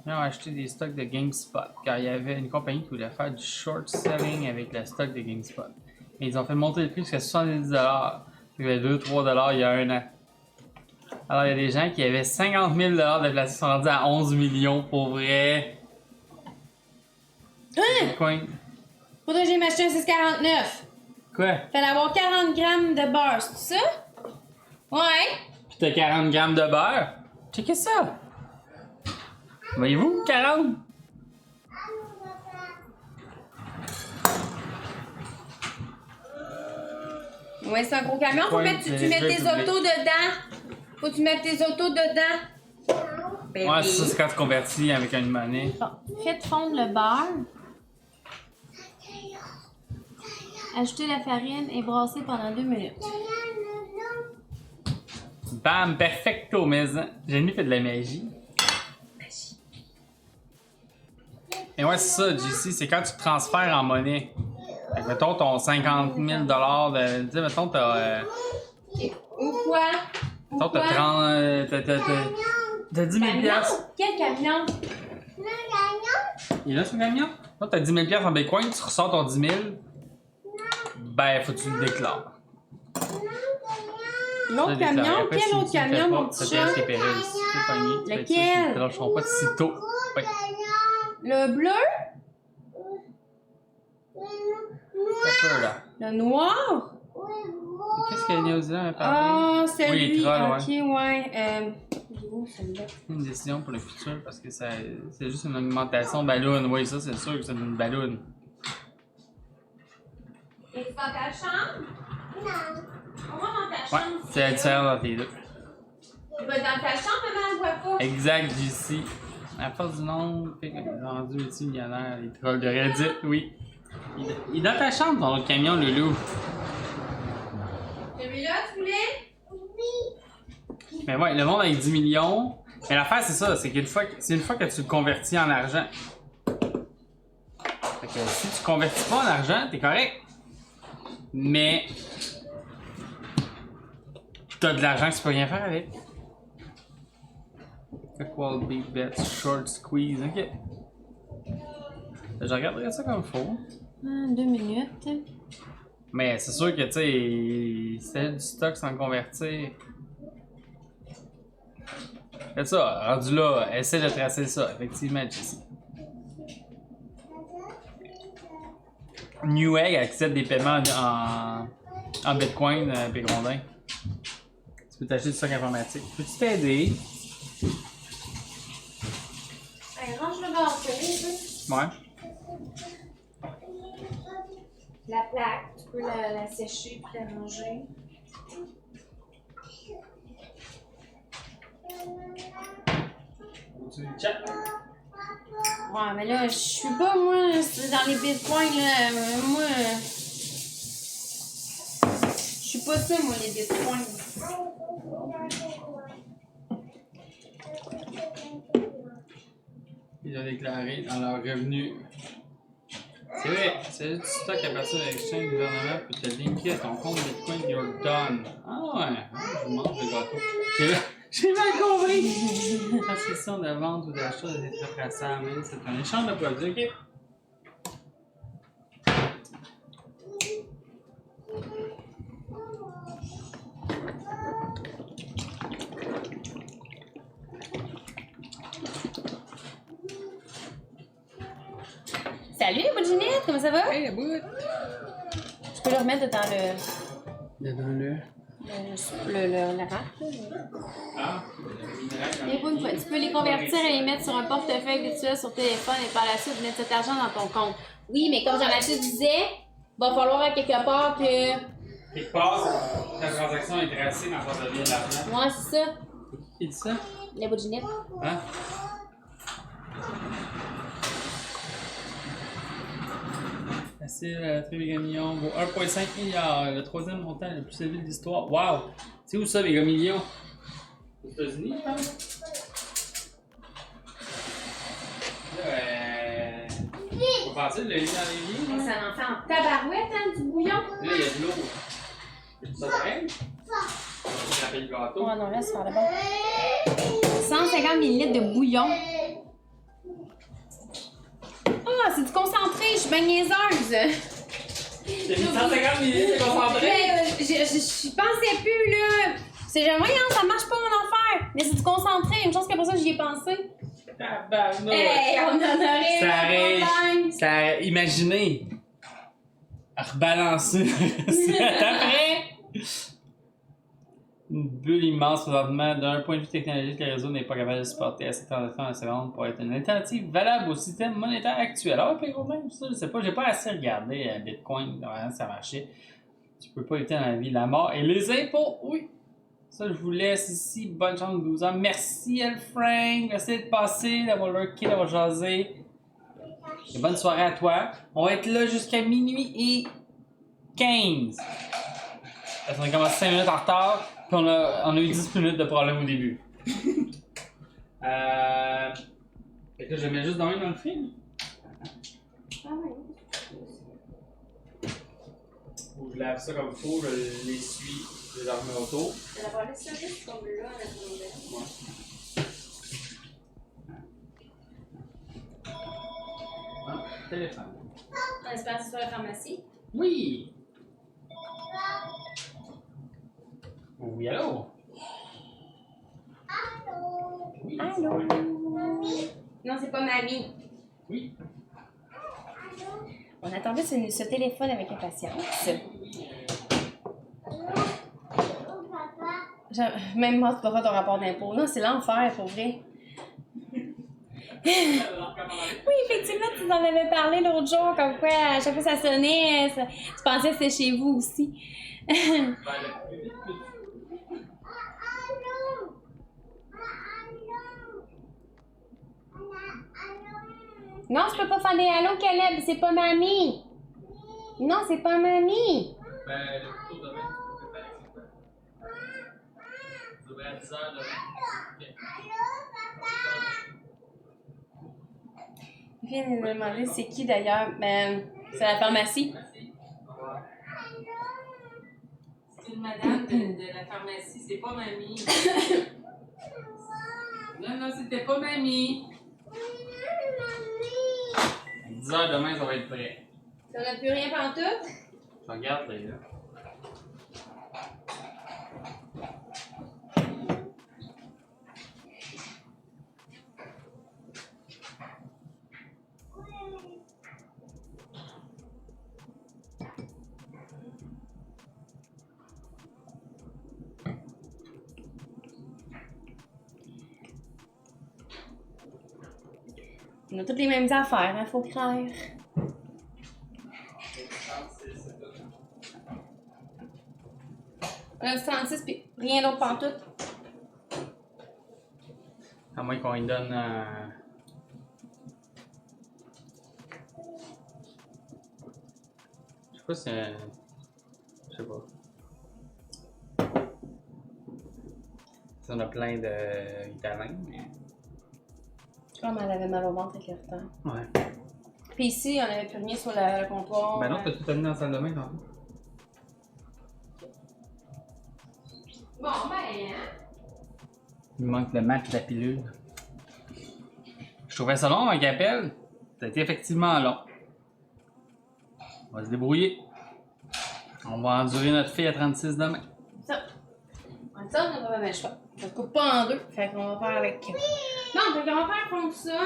Là, on a acheté des stocks de GameSpot, car il y avait une compagnie qui voulait faire du short selling avec le stock de GameSpot. Et ils ont fait monter le prix jusqu'à 70$. Il y avait 2-3$ il y a un an. Alors, il y a des gens qui avaient 50 000$ de placés, sont rendus à 11 millions pour vrai. Hein? Bitcoin. Faudrait que j'aille m'acheter un 649. Quoi? Fallait avoir 40 grammes de beurre, c'est ça? Ouais. Pis t'as 40 grammes de beurre? Checkez ça! Voyez-vous? 40! Ouais, c'est un gros camion. Faut Ouais, mettre, tu c'est mets très tes public. autos dedans. Faut que tu mettes tes autos dedans. Ben Ouais, oui. c'est ça, c'est quand tu convertis avec une monnaie. Bon, faites fondre le beurre. Ajoutez la farine et brassez pendant 2 minutes. Bam! Perfecto, mais j'ai mis fait de la magie. Et ouais, c'est ça, JC, c'est quand tu transfères en monnaie. Fait que mettons ton 50 000$ de. Tu sais, mettons t'as. Ou quoi? Ou Mettons t'as 30. T'as 10 000$. Quel camion? Il est là sur le camion? Toi, t'as 10 000$ en Bitcoin, tu ressors ton 10 000$. Ben, faut que tu le déclares. L'autre camion? Quel autre camion, mon petit chat? Lequel? Ils te lâcheront pas de sitôt. Oui. Le bleu? Un peu, là. Le noir? Qu'est-ce que New Zealand a parlé? Ah, c'est Oui, les lui. trolls, Ok, ouais. Il est où, celui-là? Une décision pour le futur parce que ça, c'est juste une augmentation ballon. Oui, ça, c'est sûr que c'est une ballon. Es-tu dans ta chambre? Non. On va dans ta Ouais, chambre. c'est la différence entre les deux. Tu vas dans ta chambre, maman, on le voit pas. Exact, JC. À force du nombre, rendu multimillionnaire, les trolls de Reddit, oui. Il est dans ta chambre, ton autre camion, Loulou. Celui-là, tu voulais? Mais ouais, le monde avec 10 millions. Mais l'affaire, c'est ça, c'est qu'une fois, c'est une fois que tu le convertis en argent. Fait que si tu convertis pas en argent, t'es correct. Mais. T'as de l'argent que tu peux rien faire avec. Equal big bet, short squeeze, ok. Je regarderai ça comme faut. 2 minutes. Mais c'est sûr que, tu sais, c'est du stock sans convertir. Faites ça, rendu là, essaie de tracer ça, effectivement, Jessie. Newegg accepte des paiements en Bitcoin, Pégrondin. Tu peux t'acheter du stock informatique. Peux-tu t'aider? Hey, range le gâteau, Ouais. la plaque, tu peux la sécher puis la ranger. Tu chat? Ouais, mais là, je suis pas, moi, c'est dans les bitcoins, là. Moi, je suis pas ça, moi, les bitcoins. Ils ont déclaré dans leur revenu. C'est vrai, c'est du stock à partir de l'exchange, le gouvernement peut te linker à ton compte Bitcoin, you're done. Ah ouais, je vous mange le gâteau. J'ai mal compris! La session de vente ou d'achat est très traçable, mais c'est un échange de produits, ok? Salut, les Ginette, comment ça va? Hey, la bout! Je peux le remettre dans le rack, là. Ah, Mais pas une fois. Tu peux les convertir et les mettre sur un portefeuille virtuel sur téléphone et par la suite mettre cet argent dans ton compte. Oui, mais comme Jean-Mathieu disait, va falloir à quelque part que. quelque part, ta transaction est tracée quand ça devient de l'argent. Ouais, c'est ça. Qui dit ça? La Ginette. Hein? Facile, très méga million, vaut 1,5 milliard, le troisième montant le plus élevé de l'histoire. Wow! C'est où ça, méga million? Aux États-Unis, je pense? Là, on va penser de le lire dans les livres. Ça en fait en tabarouette, hein, du bouillon. Là, il y a de l'eau. C'est ça pareil? On appelle le gâteau. Oh non, laisse faire là-bas. 150 ml de bouillon. Ah, c'est du concentré, je suis bien niaiseuse. T'as mis 150 millilitres de concentré? Mais je pensais plus, là. C'est jamais, hein, ça marche pas mon affaire. Mais c'est du concentré, une chose qu'après ça, j'y ai pensé. Tabarnak! Hey, on en aurait Ça une aurait. montagne. Ça aurait. Imaginez! Rebalancer. Après! Une bulle immense présentement. D'un point de vue technologique, le réseau n'est pas capable de supporter assez de transactions en seconde pour être une alternative valable au système monétaire actuel. Alors, Pégrondin, ça, je sais pas, j'ai pas assez regardé Bitcoin, comment ça marchait. Tu peux pas éviter dans la vie la mort et les impôts, oui! Ça, je vous laisse ici. Bonne chance de 12 ans. Merci, El Frank. Merci d'être passé, d'avoir lurké, d'avoir jasé. Et bonne soirée à toi. On va être là jusqu'à minuit et 15. Parce qu'on a commencé 5 minutes en retard, puis on a eu 10 minutes de problème au début. Fait que je mets juste dans le film. Ah ouais. Faut que je lave ça comme il faut, je l'essuie, je le remets autour. Elle va laisser ça juste comme là, avec mon verre. Ouais. Ah, téléphone. On espère que tu vas à la pharmacie. Oui! Oui, allô? Oui, Allô? c'est vrai. Non, c'est pas mamie. Oui. On attendait ce téléphone avec impatience. Même moi, tu peux faire ton rapport d'impôt. Non, c'est l'enfer, pour vrai. Oui, effectivement, tu en avais parlé l'autre jour, comme quoi, à chaque fois que ça sonnait, tu pensais que c'était chez vous aussi. Non, je peux pas faire des allô, Caleb, c'est pas mamie. Non, c'est pas mamie. Ben, le couteau demain, tu peux faire avec ça. 10 heures de... Il vient de me demander c'est qui d'ailleurs. Ben, c'est la pharmacie. C'est une madame de la pharmacie, c'est pas mamie. Non, c'était pas mamie. 10 heures demain, ça va être prêt. Ça n'a plus rien pantoute? Je regarde, là. On a toutes les mêmes affaires, hein, faut croire. On a du 36 puis rien d'autre pantoute. À moins qu'on lui donne... Je sais pas si c'est... Je sais pas. Si on a plein de vitamines, mais... Comme elle avait mal au ventre avec le temps. Ouais. Puis ici, on avait plus rien sur le comptoir. Ben non, t'as tout amené dans la salle de bain, non? Bon, ben, hein? Il manque le mat et la pilule. Je trouvais ça long, un appel. Ça a été effectivement long. On va se débrouiller. On va endurer notre fille à 36 demain. Ça. On dit ça, on n'a pas le choix. Ça se coupe pas en deux. Fait qu'on va faire avec. Non, fait qu'on va faire comme ça.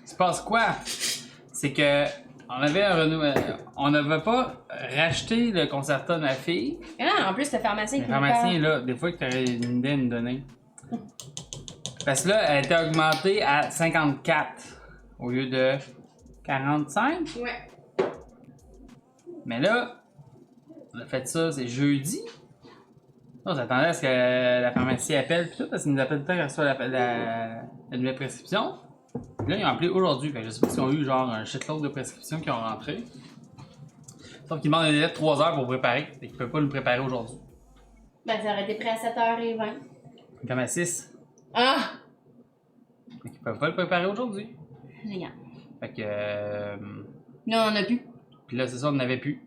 Il se passe quoi? C'est que on avait un on n'avait pas racheté le concerto de ma fille. Ah, en plus, le pharmacien Le qui pharmacien est là. Des fois que tu aurais une idée à nous donner. Parce que là, elle était augmentée à 54 au lieu de 45. Ouais. Mais là, on a fait ça, c'est jeudi. On s'attendait à ce que la pharmacie appelle pis tout, parce qu'ils nous appellent tout le temps qu'elle reçoit la nouvelle prescription. Puis là, ils ont appelé aujourd'hui. Fait que je sais pas s'ils ont eu genre un shitload de prescriptions qui ont rentré. Sauf qu'ils demandent un délai de 3 heures pour préparer. Fait qu'ils peuvent pas nous préparer aujourd'hui. Ben, ça aurait été prêt à 7h20. Comme à 6. Ah! Fait qu'ils peuvent pas le préparer aujourd'hui. Génial. Fait que. Là, on a plus. Puis là, c'est ça, on n'avait plus.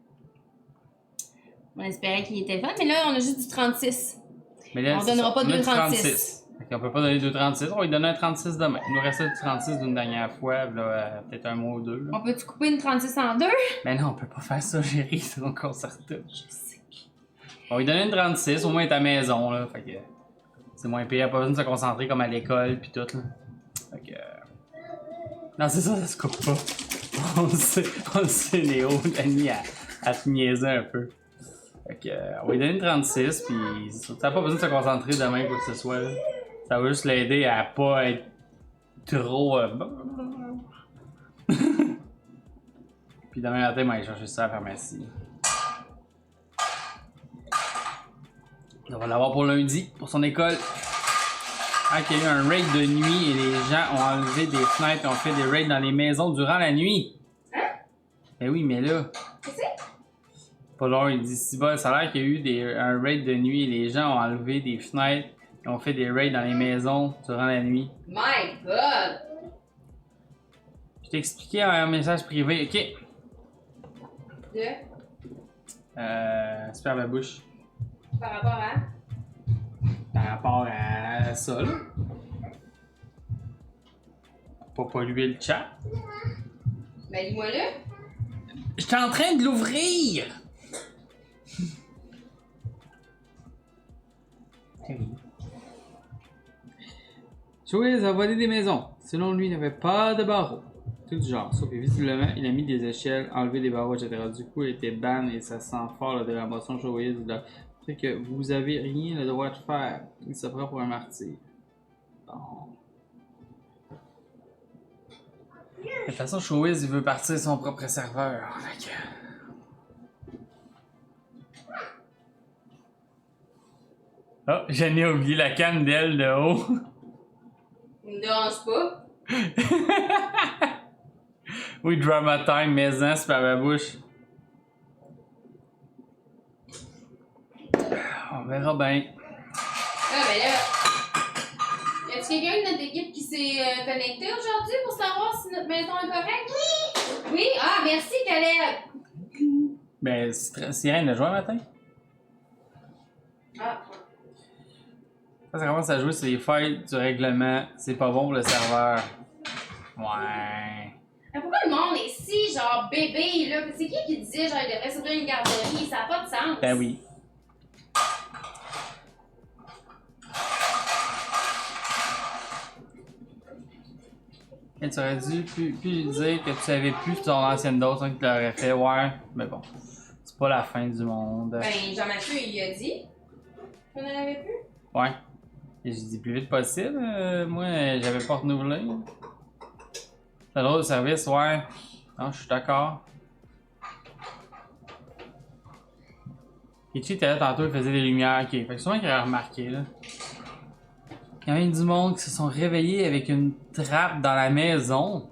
On espérait qu'il était fun, mais là, on a juste du 36. Mais là, On c'est donnera ça, pas de on a du 2,36. Fait qu'on peut pas donner 2,36, on va lui donner un 36 demain. Il nous restait du 36 d'une dernière fois, là, peut-être un mois ou deux. Là. On peut-tu couper une 36 en deux? Mais non, on peut pas faire ça, Géry, c'est mon concerto. Je sais. On va lui donner une 36, au moins elle est à la maison, là. Fait que c'est moins pire, elle a pas besoin de se concentrer comme à l'école pis tout, là. Fait que. Non, c'est ça se coupe pas. On le sait, Léo, Dani, à te niaiser un peu. Fait que, on va lui donner une 36, pis ça n'a pas besoin de se concentrer demain, quoi que ce soit, là. Ça va juste l'aider à pas être trop. Puis demain matin, on va aller chercher ça à la pharmacie. On va l'avoir pour lundi, pour son école. Ah, qu'il y a eu un raid de nuit et les gens ont enlevé des fenêtres et ont fait des raids dans les maisons durant la nuit. Hein? Ben oui, mais là. Qu'est-ce que c'est? Pas long, il dit si bas, ça a l'air qu'il y a eu un raid de nuit et les gens ont enlevé des fenêtres et ont fait des raids dans les maisons durant la nuit. My God! Je t'ai expliqué en un message privé, ok? De? Super ma bouche. Par rapport à? Par rapport à ça, là. Pour pas polluer le chat. Ben, lis-moi-le. J'étais en train de l'ouvrir! Joyce a volé des maisons. Selon lui, il n'y avait pas de barreaux. Tout du genre. Sauf que visiblement, il a mis des échelles, enlevé des barreaux, etc. Du coup, il était ban et ça sent fort la délamation Joyce. Fait que vous avez rien le droit de faire. Il se prend pour un martyr. Bon. De toute façon, Showbiz, il veut partir son propre serveur. Fait que... Oh, j'en ai oublié la canne d'elle de haut. Il me dérange pas. Oui, drama time, maison, c'est par ma bouche. On verra bien. Ah, ben là. Y a-t-il quelqu'un de notre équipe qui s'est connecté aujourd'hui pour savoir si notre maison est correcte? Oui! Oui? Ah, merci, Caleb! Ben, Sirène a joué un matin. Ah, Ça commence à jouer sur les failles du règlement. C'est pas bon pour le serveur. Ouais. mais pourquoi le monde est si, genre, bébé, là? C'est qui disait, genre, il devrait s'ouvrir une garderie? Ça n'a pas de sens. Ben oui. Et tu aurais dû plus dire que tu savais plus ton ancienne dose hein, que tu l'aurais fait. Ouais, mais bon. C'est pas la fin du monde. Ben, Jean-Mathieu, il a dit qu'on en avait plus. Ouais. Et j'ai dit plus vite possible. Moi, j'avais pas renouvelé. C'est drôle de service, ouais. Non, je suis d'accord. Itchy était là tantôt, il faisait des lumières. Ok, fait que souvent qu'il a remarqué, là. Il y a même du monde qui se sont réveillés avec une trappe dans la maison.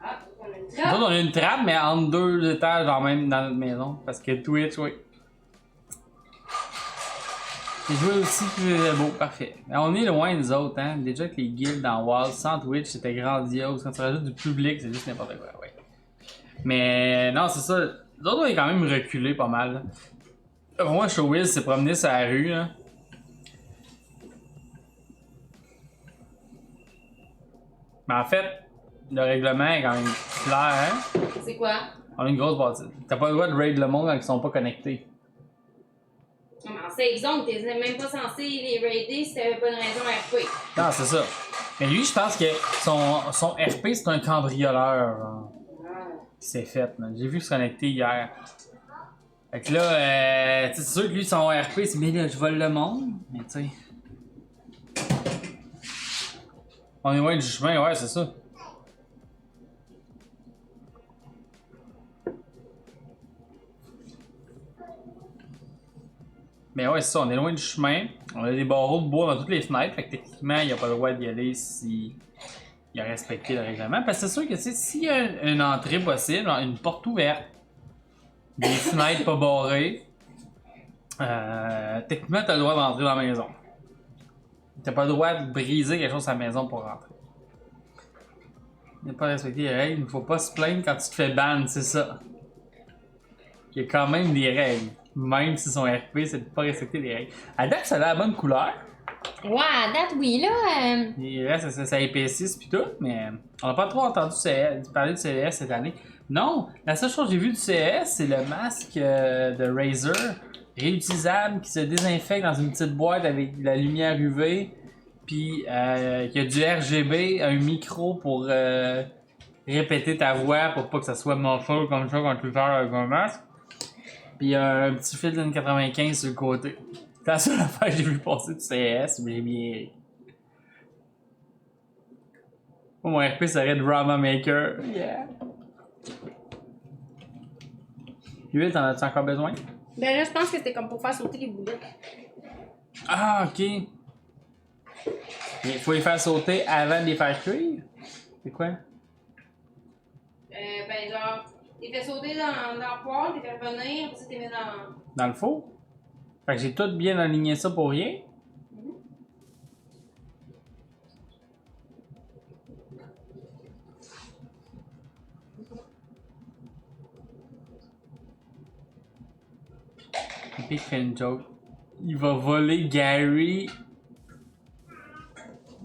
Ah, on a une Nous trappe. autres, on a une trappe, mais entre 2 étages même dans notre maison. Parce que Twitch, oui. J'ai joué aussi plus beau, parfait. Mais on est loin des autres, hein. Déjà que les guildes dans WoW sans Twitch, c'était grandiose. Quand tu rajoutes du public, c'est juste n'importe quoi, ouais. Mais non, c'est ça. Les autres, on est quand même reculé pas mal. Là. Moi, Showbiz s'est promené sur la rue, là. Mais en fait, le règlement est quand même clair, hein. C'est quoi? On a une grosse bâtisse. T'as pas le droit de raid le monde quand ils sont pas connectés. Non, mais en safe zone, t'es même pas censé les raider si t'avais pas une raison RP. Non, c'est ça. Mais lui, je pense que son RP, c'est un cambrioleur, genre. Qui s'est fait, man. J'ai vu se connecter hier. Fait que là, tu sais, c'est sûr que lui, son RP, c'est mais là, je vole le monde. Mais tu sais. On est loin du chemin, ouais, c'est ça. Mais ouais, c'est ça, on est loin du chemin. On a des barreaux de bois dans toutes les fenêtres. Fait que techniquement, il n'y a pas le droit d'y aller si il a respecté le règlement. Parce que c'est sûr que tu sais, s'il y a une entrée possible, genre une porte ouverte, des fenêtres pas barrées, techniquement, tu as le droit d'entrer dans la maison. T'as pas le droit de briser quelque chose à la maison pour rentrer. Ne pas respecter les règles, il ne faut pas se plaindre quand tu te fais ban, c'est ça. Il y a quand même des règles. Même si son RP, c'est de pas respecter les règles. À date, ça a la bonne couleur. Ouais, à date, oui, là. Il reste, ça épaississe pis tout, mais on n'a pas trop entendu parler du CES cette année. Non, la seule chose que j'ai vu du CES, c'est le masque de Razer, réutilisable, qui se désinfecte dans une petite boîte avec de la lumière UV, puis qui a du RGB, un micro pour répéter ta voix pour pas que ça soit muffled comme ça quand tu parles avec un masque. Puis un petit fil d'une 95 sur le côté. C'est la seule affaire que j'ai vu passer du CS, mais j'ai bien ri. Moi, mon RP serait Drama Maker. Yeah. Huile, t'en as-tu encore besoin? Ben là, je pense que c'était comme pour faire sauter les boulettes. Ah, ok. Il faut les faire sauter avant de les faire cuire? C'est quoi? Ben genre, t'es fait sauter dans le poêle, t'es fait revenir, puis t'es mis dans... Dans le four? Fait que j'ai tout bien aligné ça pour rien? Epic fait une joke. Il va voler Gary.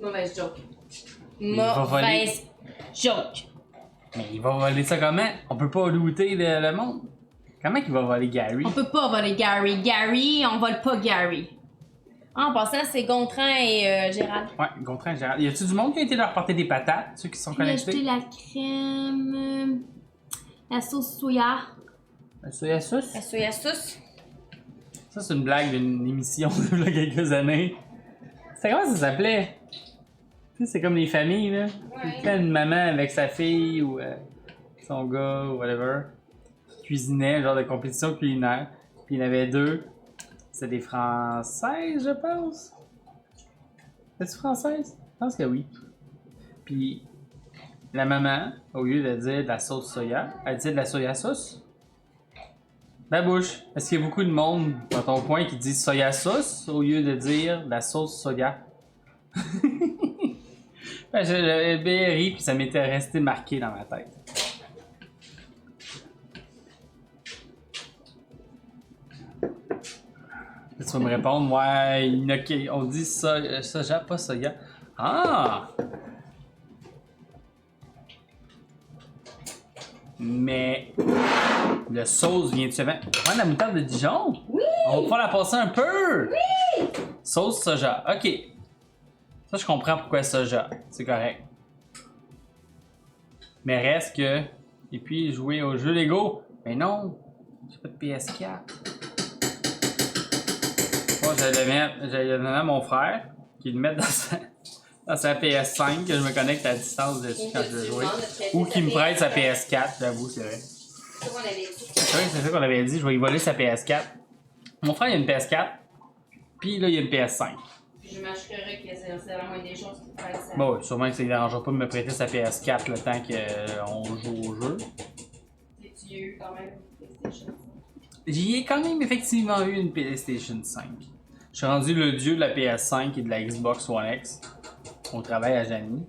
Mauvaise joke. va voler. Mauvaise joke. Mais il va voler ça comment? On peut pas looter le monde. Comment il va voler Gary? On peut pas voler Gary. Gary, on vole pas Gary. En passant, c'est Gontran et Gérald. Ouais, Gontran et Gérald. Y a-tu du monde qui a été leur porter des patates? Ceux qui sont Puis ajouter connectés? la crème, la sauce soya. La soya sauce? La soya sauce. Ça, c'est une blague d'une émission il y a quelques années. C'est comment ça s'appelait? Tu sais, c'est comme les familles, là. Ouais. Quand une maman avec sa fille ou son gars ou whatever qui cuisinait, genre de compétition culinaire. Puis il y en avait deux. C'était des Françaises, je pense. C'est-tu française? Je pense que oui. Puis la maman, au lieu de dire de la sauce soya, elle disait de la soya sauce. Babouche, est-ce qu'il y a beaucoup de monde dans ton coin qui dit soya sauce au lieu de dire la sauce soya? Ben, j'avais bien ri puis ça m'était resté marqué dans ma tête. Là, tu vas me répondre, ouais, il y en a qui on dit soja, pas soya. Ah! Mais le sauce vient-tu avant? Prends la moutarde de Dijon? Oui! On va pouvoir la passer un peu! Oui! Sauce soja, ok. Ça, je comprends pourquoi soja. C'est correct. Mais reste que. Et puis jouer au jeu Lego. Mais non! J'ai pas de PS4. Moi, j'allais le donner à mon frère, qui le mette dans sa PS5, que je me connecte à distance dessus quand je veux jouer. Ou qu'il me prête sa PS4, j'avoue, c'est vrai. C'est ça qu'on avait dit. C'est vrai, c'est ça qu'on avait dit, je vais lui voler sa PS4. Mon frère, il a une PS4, puis là, il a une PS5. Puis je m'assurerais que c'est la moindre des choses qui prête ça. Bon, sûrement que ça ne dérangera pas de me prêter sa PS4 le temps qu'on joue au jeu. Tu eu quand même une PlayStation 5. J'y ai quand même effectivement eu une PlayStation 5. Je suis rendu le dieu de la PS5 et de la Xbox One X. On travaille à Janie.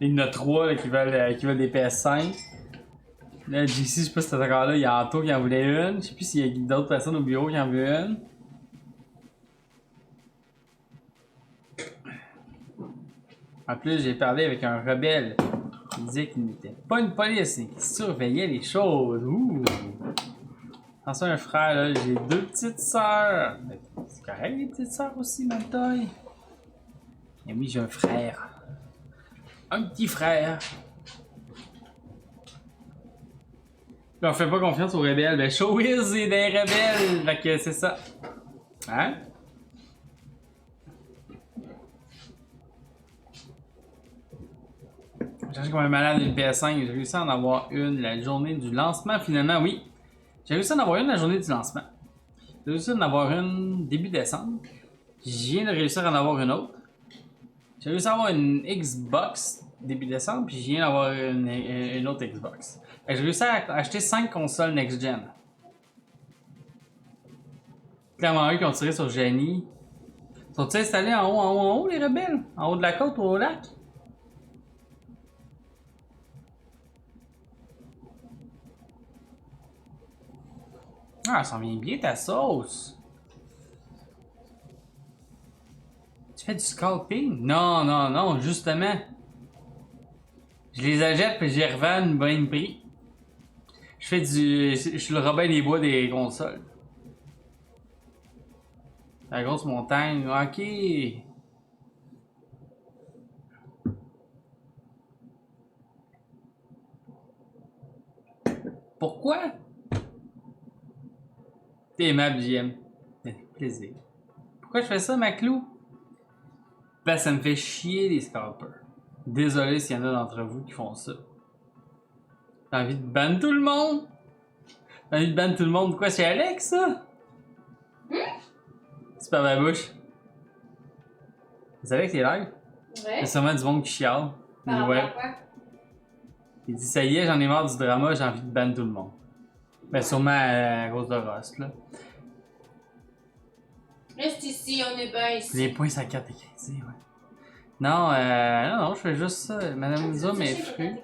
Il y en a 3 là, qui veulent des PS5. Là, JC, je sais pas si t'es encore là, il y a Anto qui en voulait une. Je sais plus s'il y a d'autres personnes au bureau qui en veulent une. En plus, j'ai parlé avec un rebelle. Il disait qu'il n'était pas une police et qu'il surveillait les choses. Ouh! Attention, un frère, là, j'ai 2 petites sœurs. C'est correct, les petites sœurs aussi, ma taille. Et oui, j'ai un frère. Un petit frère. Là, on fait pas confiance aux rebelles. Ben, Showbiz est des rebelles. Fait que c'est ça. Hein? J'ai cherché comme un malade une PS5. J'ai réussi à en avoir une la journée du lancement. Finalement, oui. J'ai réussi à en avoir une la journée du lancement. J'ai réussi à en avoir une début décembre. Je viens de réussir à en avoir une autre. J'ai réussi à avoir une Xbox début décembre, puis je viens d'avoir une autre Xbox. J'ai réussi à acheter 5 consoles next-gen. Clairement, eux qui ont tiré sur Janie. Sont-ils installés en haut, les rebelles? En haut de la côte ou au lac? Ah, ça vient bien ta sauce. Tu fais du scalping? Non, non, non, justement. Je les achète puis je les revends à une bonne prix. Je suis le Robin des Bois des consoles. La grosse montagne, ok. Pourquoi? T'es aimable, JM. Avec plaisir. Pourquoi je fais ça, Maclou? Ben, ça me fait chier les scalpers. Désolé s'il y en a d'entre vous qui font ça. T'as envie de ban tout le monde? T'as envie de ban tout le monde? Quoi, c'est Alex, ça? C'est pas ma bouche. Vous savez que c'est live? Ouais. C'est sûrement du monde qui chiale. Par rapport Ouais. à quoi? Il dit, ça y est, j'en ai marre du drama, j'ai envie de ban tout le monde. Ben, sûrement à cause de Rust, là. Reste ici, on est bien ici. Les points sa carte de crédit, ouais. Non, non, je fais juste ça. Madame Zoom est fru.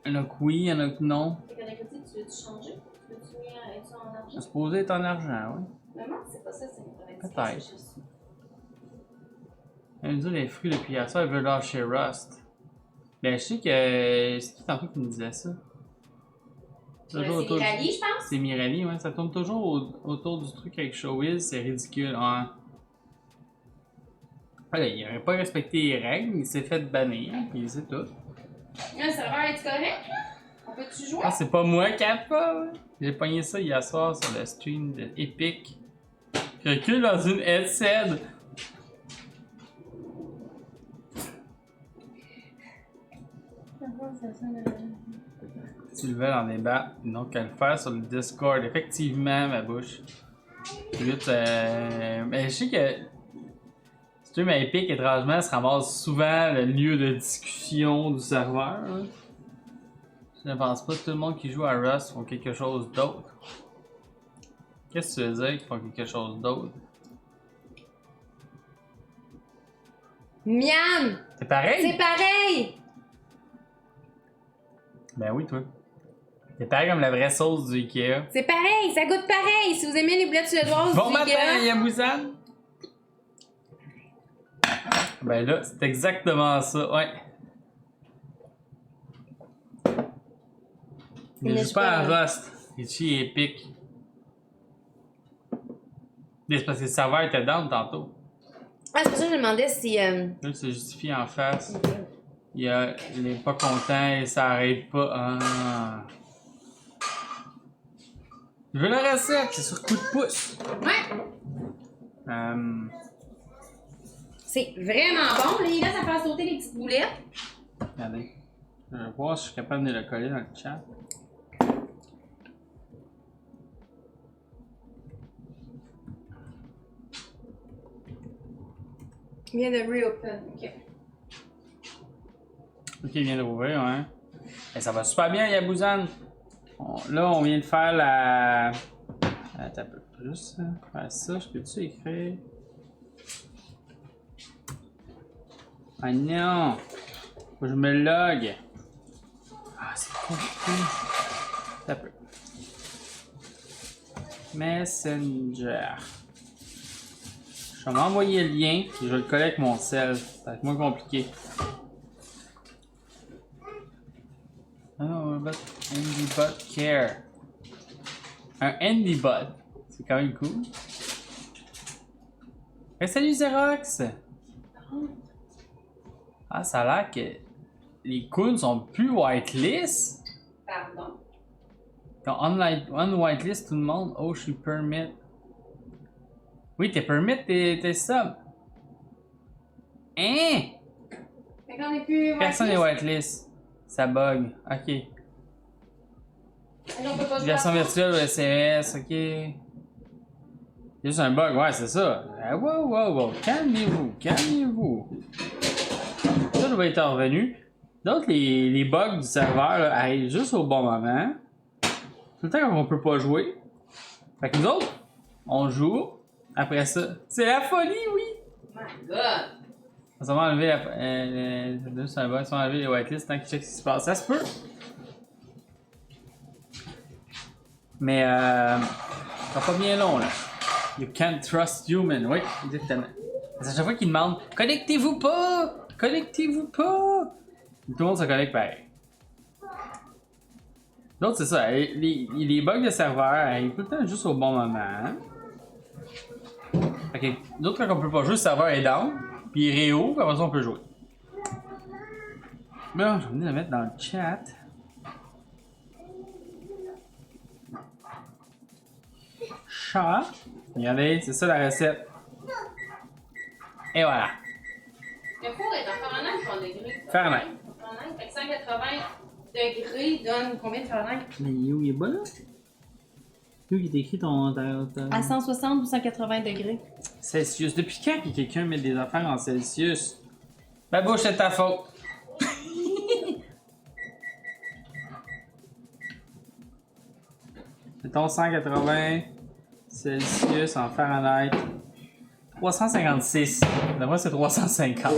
Il y en a que oui, il y en a que non. Tes cartes de crédit, tu veux-tu changer? Tu veux-tu mettre ça en argent? C'est supposé être en argent, oui. Maman, c'est pas ça, c'est une correction. Peut-être. Elle me dit les fruits depuis hier soir, elle veut lâcher Rust. Ben, je sais que. C'est qui tantôt qui me disait ça? C'est Mirali, je pense. C'est Mirali, ouais. Ça tourne toujours autour du truc avec Showbiz, c'est ridicule. Ouais. Voilà, il aurait pas respecté les règles, il s'est fait bannir, puis c'est tout. Le serveur est correct, là? On peut-tu jouer? Ah, c'est pas moi qui a pas. J'ai pogné ça hier soir sur le stream de Epic. Je recule dans une headset. Tu le veux en débat, donc à le faire sur le Discord. Effectivement, ma bouche. Mais je sais que Tu sais, mais Epic, étrangement, se ramasse souvent le lieu de discussion du serveur. Hein. Je ne pense pas que tout le monde qui joue à Rust font quelque chose d'autre. Qu'est-ce que tu veux dire qu'ils font quelque chose d'autre? Miam! C'est pareil? C'est pareil! Ben oui, toi. C'est pareil comme la vraie sauce du Ikea. C'est pareil, ça goûte pareil. Si vous aimez les boulettes suédoises Bon du matin, Ikea, Yabusan! Ben là, c'est exactement ça, ouais. Il Mais joue pas à Rust. Ici, il est épique. C'est parce que le serveur était down tantôt. Ah, c'est pour ça que je me demandais si. Là, c'est justifié en face. Il est pas content et ça arrête pas. Ah. Je veux la recette, c'est sur coup de pouce. Ouais! C'est vraiment bon. Là, il laisse à faire sauter les petites boulettes. Regardez. Je vais voir si je suis capable de le coller dans le chat. Il vient de reopen. Ok. Ok, il vient de rouvrir, hein. Et ça va super bien, Yabouzan. Là, on vient de faire la. Attends un peu plus. Faire ça, je peux-tu écrire? Ah non! Faut que je me log. Ah, c'est compliqué. Attends un peu. Messenger. Je vais m'envoyer le lien, puis je vais le coller avec mon sel. Ça va être moins compliqué. Oh, but NDBot Care. Un NDBot. C'est quand même cool. Hey, salut Xerox! Ah, ça a l'air que les coons sont plus whitelist. Pardon. On whitelist tout le monde. Oh, je suis permit. Oui, t'es permit, t'es sub. Hein? Fait qu'on est plus. Personne n'est whitelist. Ça bug. Ok. On peut pas Version virtuelle ou SMS, ok. C'est juste un bug, ouais, c'est ça. Wow. Calmez-vous. Ça doit être revenu. D'autres, les bugs du serveur là, arrivent juste au bon moment. Tout le temps qu'on peut pas jouer. Fait que nous autres, on joue. Après ça, c'est la folie, oui! My God! On va enlever c'est un bug, on va enlever les whitelists tant qu'ils checkent ce qui se passe. Ça se peut! Mais ça sera pas bien long là. You can't trust human, oui, exactement. À chaque fois qu'ils demandent connectez-vous pas! Connectez-vous pas! Tout le monde se connecte pareil. L'autre, c'est ça, les bugs de serveur arrivent tout le temps juste au bon moment. Fait que d'autres, quand on peut pas jouer, le serveur est down, puis il réouvre, puis après ça on peut jouer. Bon, je vais venir le mettre dans le chat. Chat. Regardez, c'est ça la recette. Et voilà. Le four est en Fahrenheit ou en degrés? Fahrenheit. Fahrenheit. Fait que 180 degrés donne combien de Fahrenheit? Mais où il est bas là? Où il est écrit ton. À 160 ou 180 degrés. Celsius. Depuis quand que quelqu'un met des affaires en Celsius? Ma bouche, c'est ta faute. Mettons 180 Celsius en Fahrenheit. 356. D'après, c'est 350.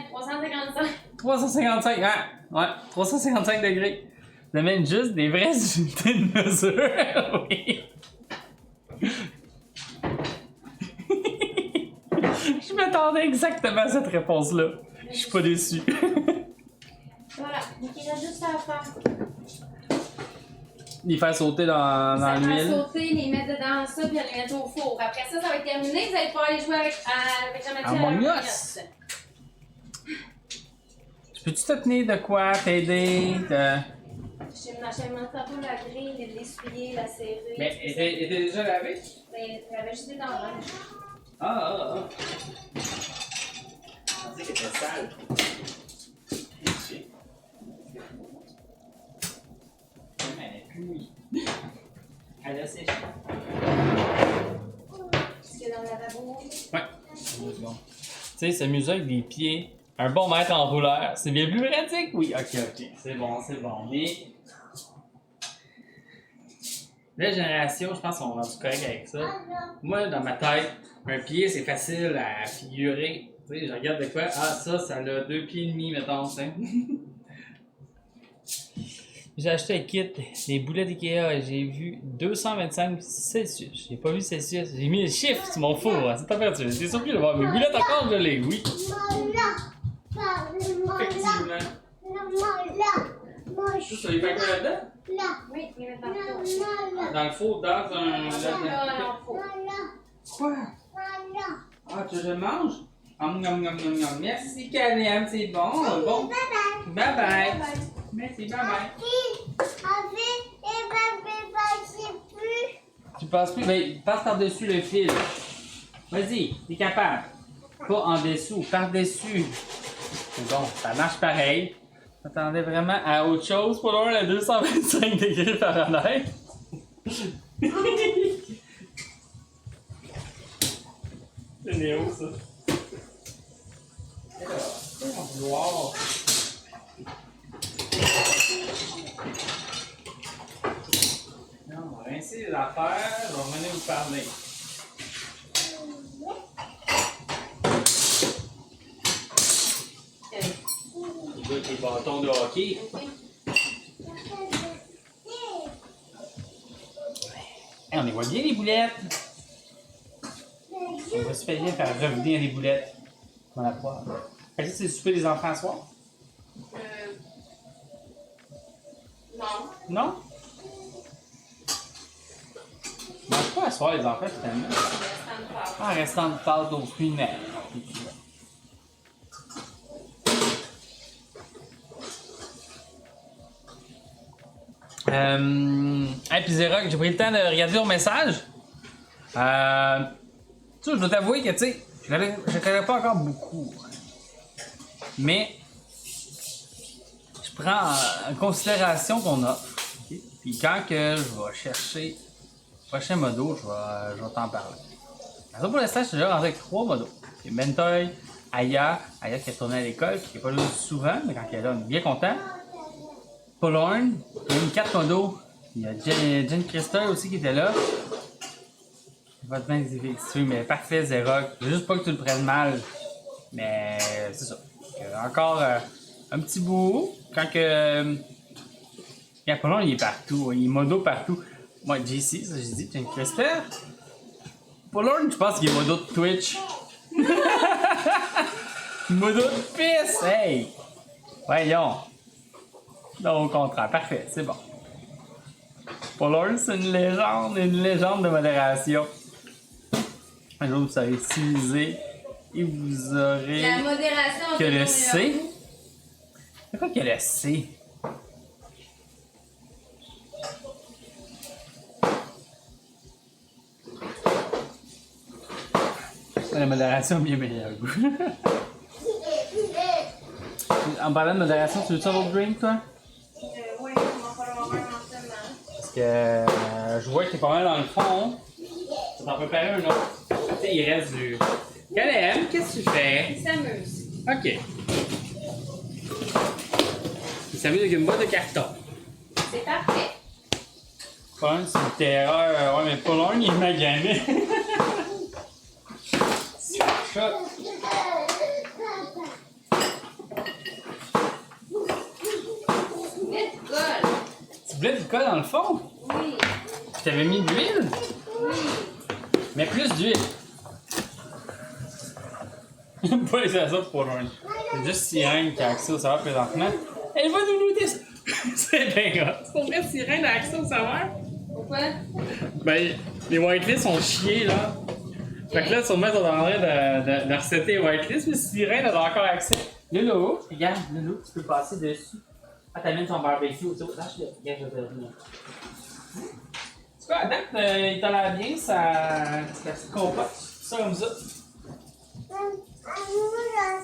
355. 355, hein? Ouais, 355 degrés. Ça amène juste des vraies unités de mesure. Oui. Je m'attendais exactement à cette réponse-là. Je suis pas déçu. Voilà, donc il reste juste à faire. Les faire sauter dans Ça va l'huile. sauter, les mettre dedans ça, puis les mettre au four. Après ça, ça va être terminé. Vous allez pouvoir aller jouer avec Jean-Mathieu. Among Us. Peux-tu te tenir de quoi? T'aider? J'ai montré un peu la grille, l'essuyer, la serrer. Mais elle était déjà lavée? Mais elle avait juste des dents là. Ah. Je pensais qu'elle était sale. Elle a séché. Parce que qu'il y a dans le lavabo? Ouais. 2 secondes. Tu sais, s'amuser avec des pieds, un bon mètre en rouleur, c'est bien plus pratique. Oui, ok. C'est bon. Mais. La génération, je pense qu'on va rendu correct avec ça. Moi, dans ma tête, un pied, c'est facile à figurer. Tu sais, je regarde des fois, ça a 2 pieds et demi, mettons, tu sais. J'ai acheté un kit, des boulettes Ikea, et j'ai vu 225 Celsius. J'ai pas vu Celsius, j'ai mis le chiffre sur mon four, à cette température. J'étais surpris de voir mes boulettes encore gelées, oui. Effectivement. Tout ça, il fait quoi là-dedans? Oui, il est dans le four. Dans le four, dans un... Là, dans le four. Quoi? Ah, tu veux que je mange? Merci, Calem, c'est bon. Bon. Bye bye. Merci, bye bye. Tu passes plus? Ben, passe par-dessus le fil. Vas-y, t'es capable. Pas en dessous, par-dessus. C'est bon, ça marche pareil. T'attendais vraiment à autre chose pour l'heure, à 225 degrés Fahrenheit. C'est Néo, ça. C'est mon vouloir. Non, on va rincer les affaires, on va revenir vous parler. Le gars, tes bâtons de hockey. Hey, on les voit bien les boulettes. On va se faire faire revenir les boulettes dans la poêle. Fait que ça, c'est le souper des enfants ce soir? Non. Non? Ils mangent pas à soir les enfants finalement. Ah, restant de pâte aux fruits de mer. Hey, puis Zéroc, j'ai pris le temps de regarder ton message. Tu sais, je dois t'avouer que, tu sais, je connais pas encore beaucoup. Mais, je prends en considération ton offre. Okay? Puis quand que je vais chercher le prochain modo, je vais t'en parler. Alors, pour l'instant, je suis déjà rendu avec 3 modos. C'est Mentoy, Aya qui a tourné à l'école, qui n'est pas là souvent, mais quand elle est là, on est bien content. Paulorn, il y a une 4 modos. Il y a Jen Christer aussi qui était là. Votre main est mais parfait, Zéroc. Je veux juste pas que tu le prennes mal. Mais c'est ça. Encore un petit bout. Quand que. Paulorn, il est partout. Il est modo partout. Moi, JC, ça j'ai dit, Jen Christer. Paulorn, je pense qu'il est modo de Twitch. Modo de pisse, hey! Voyons. Non, au contraire, parfait, c'est bon. Paulorn, c'est une légende de modération. Un jour, vous savez utiliser et vous aurez. La modération. Que le C. C'est quoi que le C? La modération a bien meilleur goût. En parlant de modération, tu veux-tu avoir le drink, toi? Oui, on va falloir voir ensemble. Parce que je vois que t'es pas mal dans le fond. Tu vas t'en préparer un autre. Tu sais, il reste du. Caleb, qu'est-ce que tu fais? Il s'amuse. Ok. Il s'amuse avec une boîte de carton. C'est parfait. Paulorn, c'est une terreur. Ouais, mais Paulorn, il est magané. Chat. Tu voulais du colle dans le fond? Oui. Tu t'avais mis de l'huile? Oui. Mais plus d'huile. Pas les ça pour Paulorn. C'est juste Sirène qui a accès au savoir présentement. Elle va nous noter ça. C'est bien grave. C'est pour vrai, Sirène a accès au savoir? Pourquoi? Ben, les whitelists sont chiés, là. Fait que là, sûrement, ils sont en train de resetter les whitelists, mais Sirène a encore accès. Lolo, regarde, Lolo, tu peux passer dessus. Ah, t'amènes ton barbecue autour. Lâche-le. Regarde, je vais te le dire. Tu vois, à date, il t'a l'air bien, sa petite compote. Ça comme ça.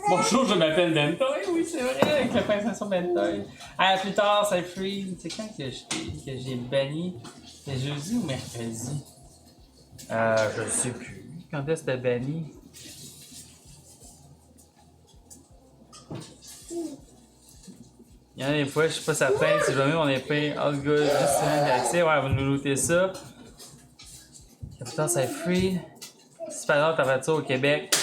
Bonjour, je m'appelle Bentoy. Oui, c'est vrai, avec la présentation Bentoy. À plus tard, c'est free. C'est quand que j'ai banni? C'est jeudi ou mercredi? Je sais plus. Quand est-ce que c'était banni? Il y en a des fois, je suis pas certain si jamais on est payé all good, juste accès, ouais, on va nous looter ça. Capital c'est free. Si par exemple, température au Québec.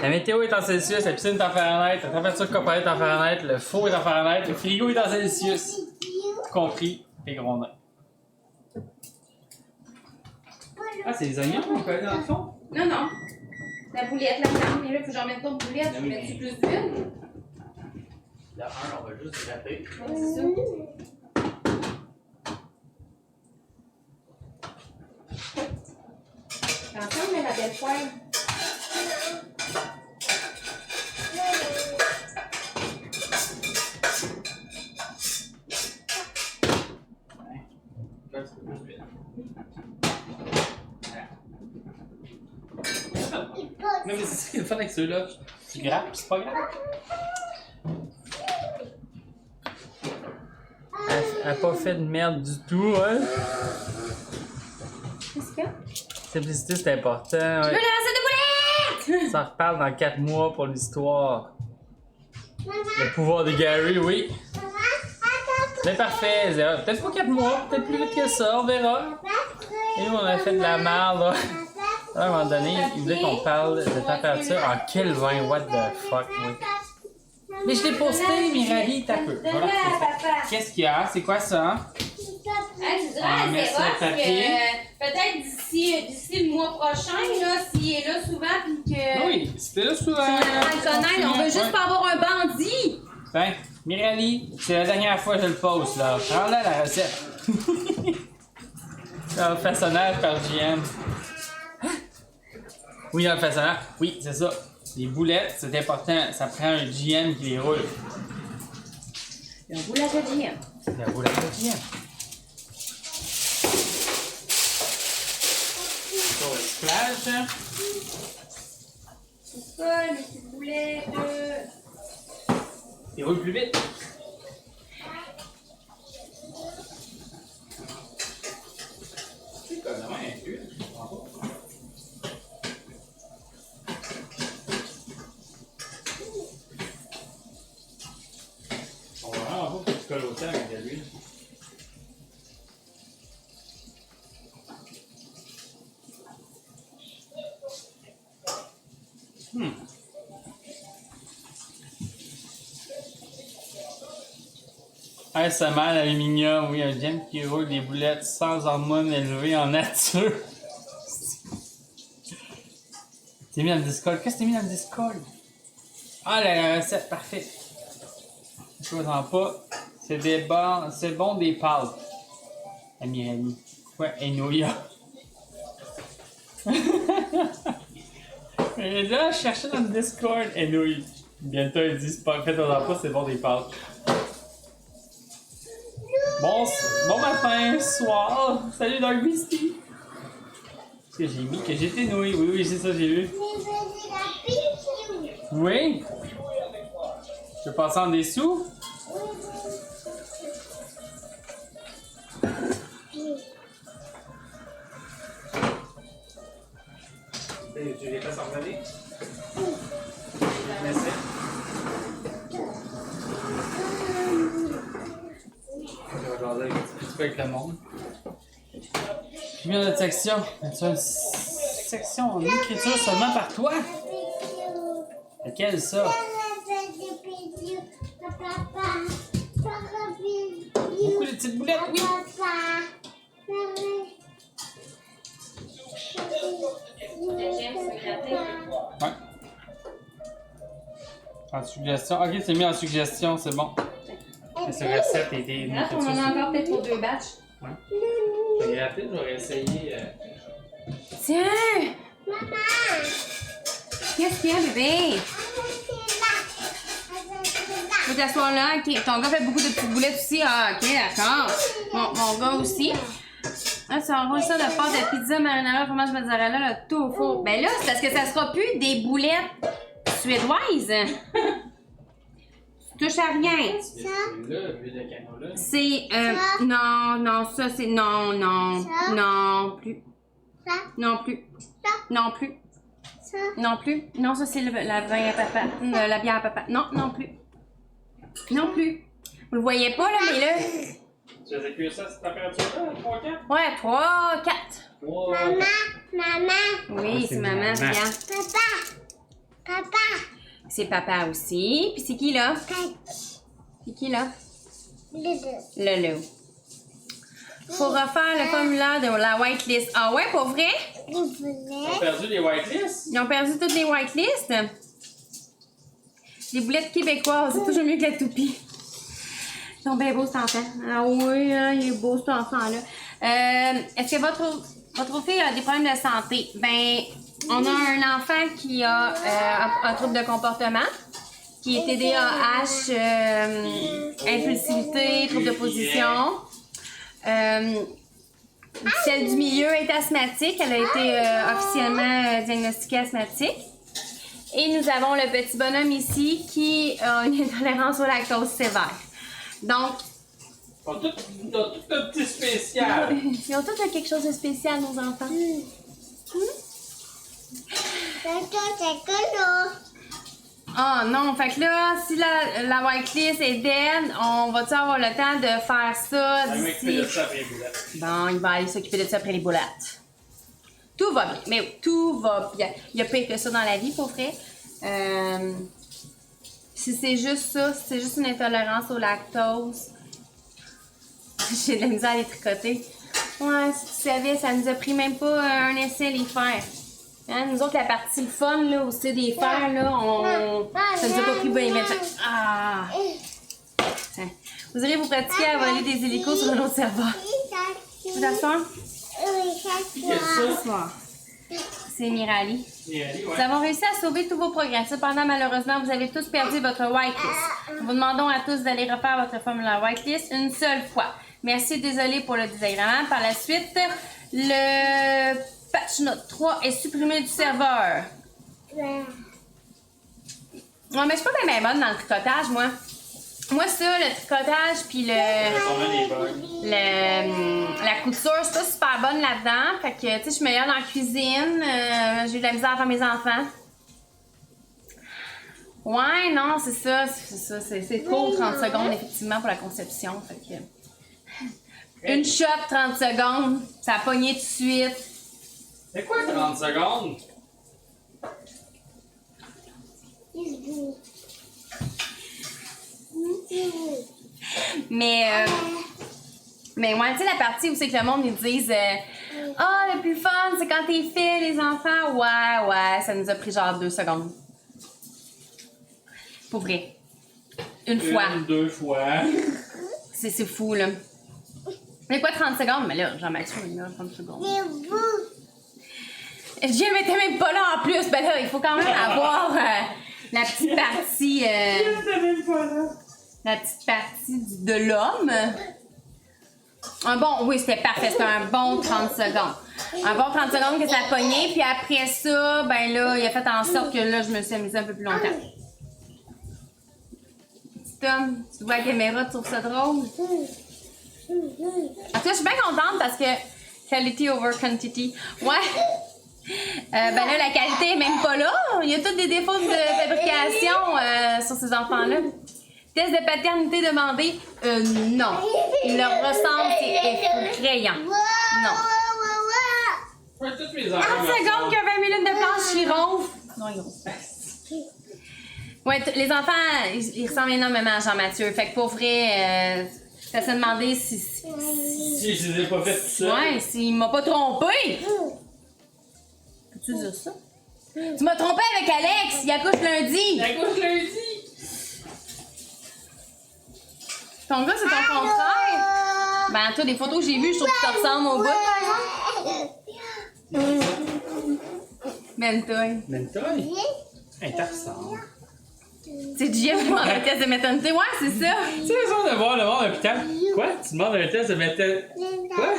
La météo est en Celsius, la piscine est en Fahrenheit, la température corporelle est en Fahrenheit, le four est en Fahrenheit, le frigo est en Celsius. Tout compris, les gros nains. Ah, c'est les oignons qu'on connaît dans le fond? Non, non. La boulette, la viande, mais là, il faut que j'en mette d'autres boulettes. Je mets-tu plus d'huile? La 1, on va juste gratter. Ouais, c'est ça. Attention, mais la belle poêle. Non, mais c'est ça qui est le fun avec ceux-là. Tu grattes, c'est pas grave. Elle a pas fait de merde du tout, hein? Qu'est-ce qu'il y a? Simplicité, c'est important. Je veux la Ouais. recette de boulettes! Ça reparle dans 4 mois pour l'histoire. Le pouvoir de Gary, oui. Mais parfait, Zéra. Peut-être pas 4 mois, peut-être plus vite que ça, on verra. Et nous, on a fait de la merde, là. À un moment donné, il voulait qu'on parle de température en Kelvin. What the fuck, oui. Mais je l'ai posté, Mirali, t'as peu. Voilà, Donne-la à c'est ça. papa. Qu'est-ce qu'il y a? C'est quoi ça? Hein? Je dirais On à met sur Zéros le papier. que peut-être d'ici le mois prochain, là, s'il est là souvent puis que. Oui, c'était là souvent. Si on apprend à le connaître, on veut juste pas avoir un bandit! Ben, Mirali, c'est la dernière fois que je le poste, là. Prends-la la recette. Un façonnage par JM. Oui, un façonnage. Oui, c'est ça. Les boulettes, c'est important. Ça prend un GM qui les roule. Un boulette de GM. La boulette de GM. Pour le splash, hein? C'est ça, les petites boulettes. Il roule plus vite. C'est comme ça, un peu. Je comprends pas. On va vraiment pas que tu colles autant avec de l'huile. ASMR l'aluminium, oui, un gem qui roule des boulettes sans hormones élevées en nature. T'es mis dans le Discord. Qu'est-ce que t'es mis dans le Discord? Ah, la recette, parfait. Je comprends pas. C'est bon des pâtes. Amirali. Ouais, Enoya. Et là, je cherchais dans le Discord. Enoya. Bientôt, il dit, c'est pas fait aux emplois, c'est bon des pâtes. Bon matin, soir. Salut Dark Beastie. Qu'est-ce que j'ai mis? Que j'étais noué. Oui, c'est ça, j'ai vu. Oui? Je peux passer en dessous? Tu les fais ordonner? Merci. Je vais regarder un petit peu avec le monde. Puis dans notre section, tu as une section en écriture seulement par toi? Laquelle ça? Beaucoup de petites boulettes, oui! Ouais. En suggestion. Ok, c'est mis en suggestion, c'est bon. Et cette recette a été. Là, on en a encore peut-être pour 2 batchs. Ouais. Je vais gratter, j'aurais essayé. Tiens! Qu'est-ce qu'il y a, bébé? Tu veux t'asseoir là? Ok. Ton gars fait beaucoup de petites boulettes aussi. Ah, ok, d'accord. Mon gars aussi. Ah, tu envoies ça de pâte de pizza, marinara, fromage mozzarella, le tout au four. Ben là, c'est parce que ça sera plus des boulettes suédoises. Tu touches à rien. C'est là, l'huile de canola. C'est, non, ça c'est, non, plus. Non plus. Non plus. Non, ça c'est la vin à papa. La bière à papa. Non, non plus. Non plus. Vous le voyez pas là, mais là. Tu as cuire ça à cette température-là, 3 4? Ouais, 3, 4. Maman. Oui, c'est maman, regarde. Papa. C'est papa aussi. Puis c'est qui là? C'est qui là? Lolo. Faut refaire le formulaire de la whitelist. Ah ouais, pour vrai? Ils ont perdu les whitelists? Ils ont perdu toutes les whitelists. Les boulettes québécoises, c'est toujours mieux que la toupie. Ils sont bien beaux cet enfant. Ah oui, hein, il est beau cet enfant-là. Est-ce que votre fille a des problèmes de santé? Ben, on a un enfant qui a un trouble de comportement, qui est TDAH, impulsivité, trouble de position. Celle du milieu est asthmatique. Elle a été officiellement diagnostiquée asthmatique. Et nous avons le petit bonhomme ici qui a une intolérance au lactose sévère. Donc, Ils ont tout un petit spécial. ils ont tous quelque chose de spécial, nos enfants. Ah non, fait que là, si la whitelist est dead, on va-tu avoir le temps de faire ça Elle m'a occupé d'ici? de ça après les boulettes. Bon, il va aller s'occuper de ça après les boulettes. Tout va bien, mais oui, tout va bien. Il y a pire que ça dans la vie, pour vrai. Si c'est juste ça, si c'est juste une intolérance au lactose, j'ai de la misère à les tricoter. Ouais, si tu savais, ça nous a pris même pas un essai les faire. Hein, nous autres, la partie le fun, là, aussi des fers, là, ça nous a pas pris bien longtemps. Ah! Tiens. Vous irez vous pratiquer à voler des hélicos sur un autre serveur. Vous d'asseoir? Ce soir. C'est Mirali. Nous avons réussi à sauver tous vos progrès. Cependant, malheureusement, vous avez tous perdu votre whitelist. Nous vous demandons à tous d'aller refaire votre formulaire whitelist une seule fois. Merci, désolé pour le désagrément. Par la suite, le patch note 3 est supprimé du serveur. Ouais, mais je suis pas bien bonne dans le tricotage, moi. Moi, ça, le tricotage, puis la couture, je suis pas super bonne là-dedans. Fait que, tu sais, je suis meilleure dans la cuisine. J'ai eu de la misère à faire mes enfants. Ouais, non, c'est ça. C'est trop 30 secondes, effectivement, pour la conception. Fait que... Une shot, 30 secondes. Ça a pogné tout de suite. C'est quoi 30 secondes? Mais ouais, tu sais, la partie où c'est que le monde, ils disent ah, le plus fun, c'est quand t'es fait, les enfants. Ouais, ça nous a pris genre 2 secondes. Pour vrai. Une fois. 2 fois. C'est fou, là. Mais quoi, 30 secondes? Mais là, Jean-Mathieu, il a 30 secondes. Je m'étais même pas là en plus. Ben là, il faut quand même avoir la petite partie. La petite partie de l'homme. Oui, c'était parfait. C'était un bon 30 secondes. Un bon 30 secondes que ça a pogné. Puis après ça, ben là, il a fait en sorte que là, je me suis amusée un peu plus longtemps. Petit Tom, tu vois la caméra, tu trouves ça drôle? En tout cas, je suis bien contente parce que quality over quantity. Ouais. Ben là, la qualité est même pas là. Il y a tous des défauts de fabrication sur ces enfants-là. Test de paternité demandé? Non. Il leur ressemble, c'est effrayant. Non. 30 secondes qu'il y a 20 minutes de planche, ils ronflent. Non, ils ronflent. Ouais, les enfants, ils ressemblent énormément à Jean-Mathieu. Fait que pour vrai, ça s'est demandé si je les ai pas fait tout seul. Ouais, s'il m'a pas trompé. Peux-tu dire ça? Tu m'as trompé avec Alex, il accouche lundi. Il accouche lundi. Ton gars, c'est ton contraire. Ben, toi, des photos que j'ai vues, je trouve que tu te ressembles au bout, par exemple. Mentoy. Mentoy? Hey, t'as ressemble. C'est Jeff qui demande un test de méthanité. Ouais, c'est ça. Tu sais, les gens de voir le monde à l'hôpital. Quoi? Tu demandes un test de méthanité? Quoi?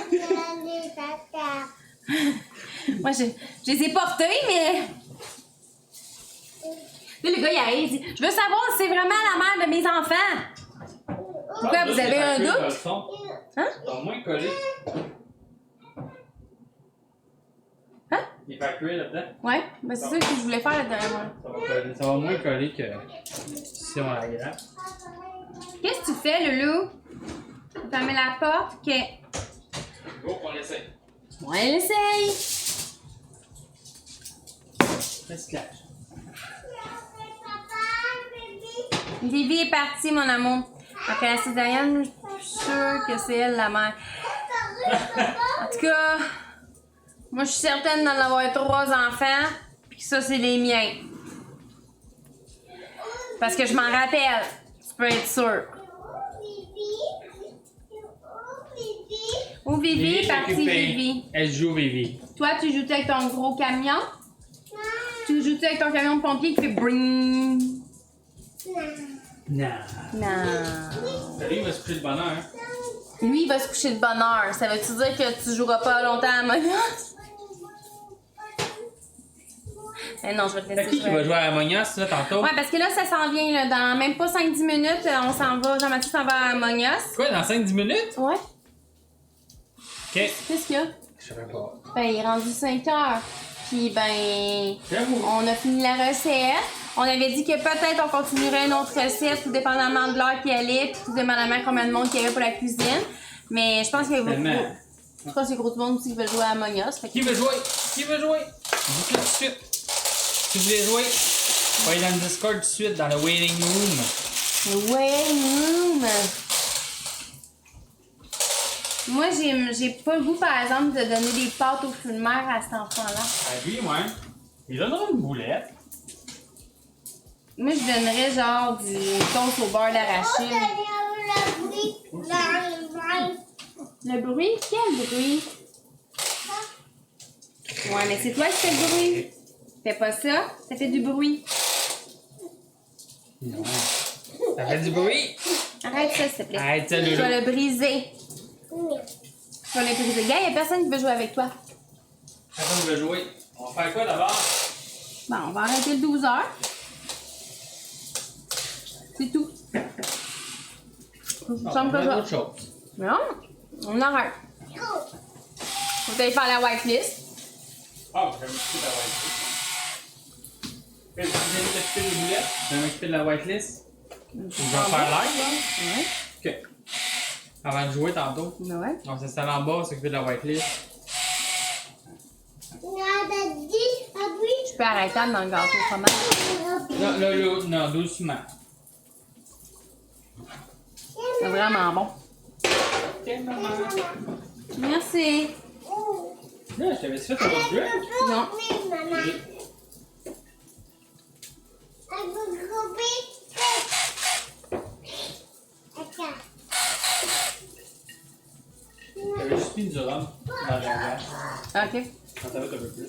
Moi, je les ai portés, mais... Là, le gars, il arrive, il dit, je veux savoir si c'est vraiment la mère de mes enfants. Pourquoi, vous avez un doute? Hein? T'as moins collé. Hein? Les faire cuire là-dedans. Ouais, ben c'est ça que je voulais faire la dernière fois. Ça va moins coller que si on la grappe. Qu'est-ce que tu fais, Loulou? Tu fermes la porte? OK. Go, on l'essaye. Ouais, on essaye. Recyclage. Vivi est partie, mon amour. Après la césarienne, je suis sûre que c'est elle la mère. En tout cas, moi je suis certaine d'en avoir 3 enfants, puis que ça c'est les miens. Parce que je m'en rappelle, tu peux être sûr. Où Vivi est partie, Vivi? Elle joue Vivi. Toi, tu joues avec ton gros camion? Tu joues avec ton camion de pompier qui fait bring? Non. Non. Lui, il va se coucher de bonne heure. Hein? Lui, il va se coucher de bonne heure. Ça veut-tu dire que tu joueras pas longtemps à Among Us? Eh non, je vais te C'est laisser qui va jouer à Among Us, là, tantôt? Ouais, parce que là, ça s'en vient. Là, dans même pas 5-10 minutes, on s'en va. Jean-Mathieu s'en va à Among Us. Quoi, dans 5-10 minutes? Ouais. Ok. Qu'est-ce qu'il y a? Je savais pas. Ben, il est rendu 5 heures. Puis, ben, J'avoue. on a fini la recette. On avait dit que peut-être on continuerait une autre recette, tout dépendamment de l'heure qu'il allait, puis tout dépendamment combien de monde qu'il y avait pour la cuisine. Mais je pense qu'il y a beaucoup. Tellement. Je pense qu'il y a gros de monde aussi qui veut jouer à Among Us. Fait que- Qui veut jouer? Qui veut jouer? Dites-le tout de suite. Si vous voulez jouer, va aller dans le Discord tout de suite, dans le waiting room. Ouais, moi, j'ai pas le goût, par exemple, de donner des pâtes aux fruits de mer à cet enfant-là. Ah, lui, ouais. Il donnera une boulette. Moi, je donnerais genre du toast au beurre d'arachide. Le bruit? Quel bruit? Ouais, mais c'est toi qui fais le bruit. Fais pas ça, ça fait du bruit. Non. Ça fait du bruit. Arrête ça, s'il te plaît. Arrête ça, Tu Loulou. vas le briser. Tu vas le briser. Gars, y'a personne qui veut jouer avec toi. Personne veut jouer. On va faire quoi d'abord? Bon, on va arrêter le 12 heures. C'est tout. On Semble va que faire ça. autre chose. Non, on arrête. Faut aller faire la whitelist. Ah, je vais m'occuper de la whitelist. Vous allez t'occuper des boulettes? Je vais m'occuper de la whitelist. Je vais faire live, là. Ouais. Ok. Avant de jouer tantôt. Ouais. On s'installe en bas, on s'occuper de la whitelist. Tu peux arrêter dans le gâteau fromage. Là, non, doucement. C'est vraiment bon. Ok, maman. Merci. Là, je t'avais fait un autre jeu. Non. J'avais juste mis du rhum dans le verre. OK. Quand t'avais un peu plus.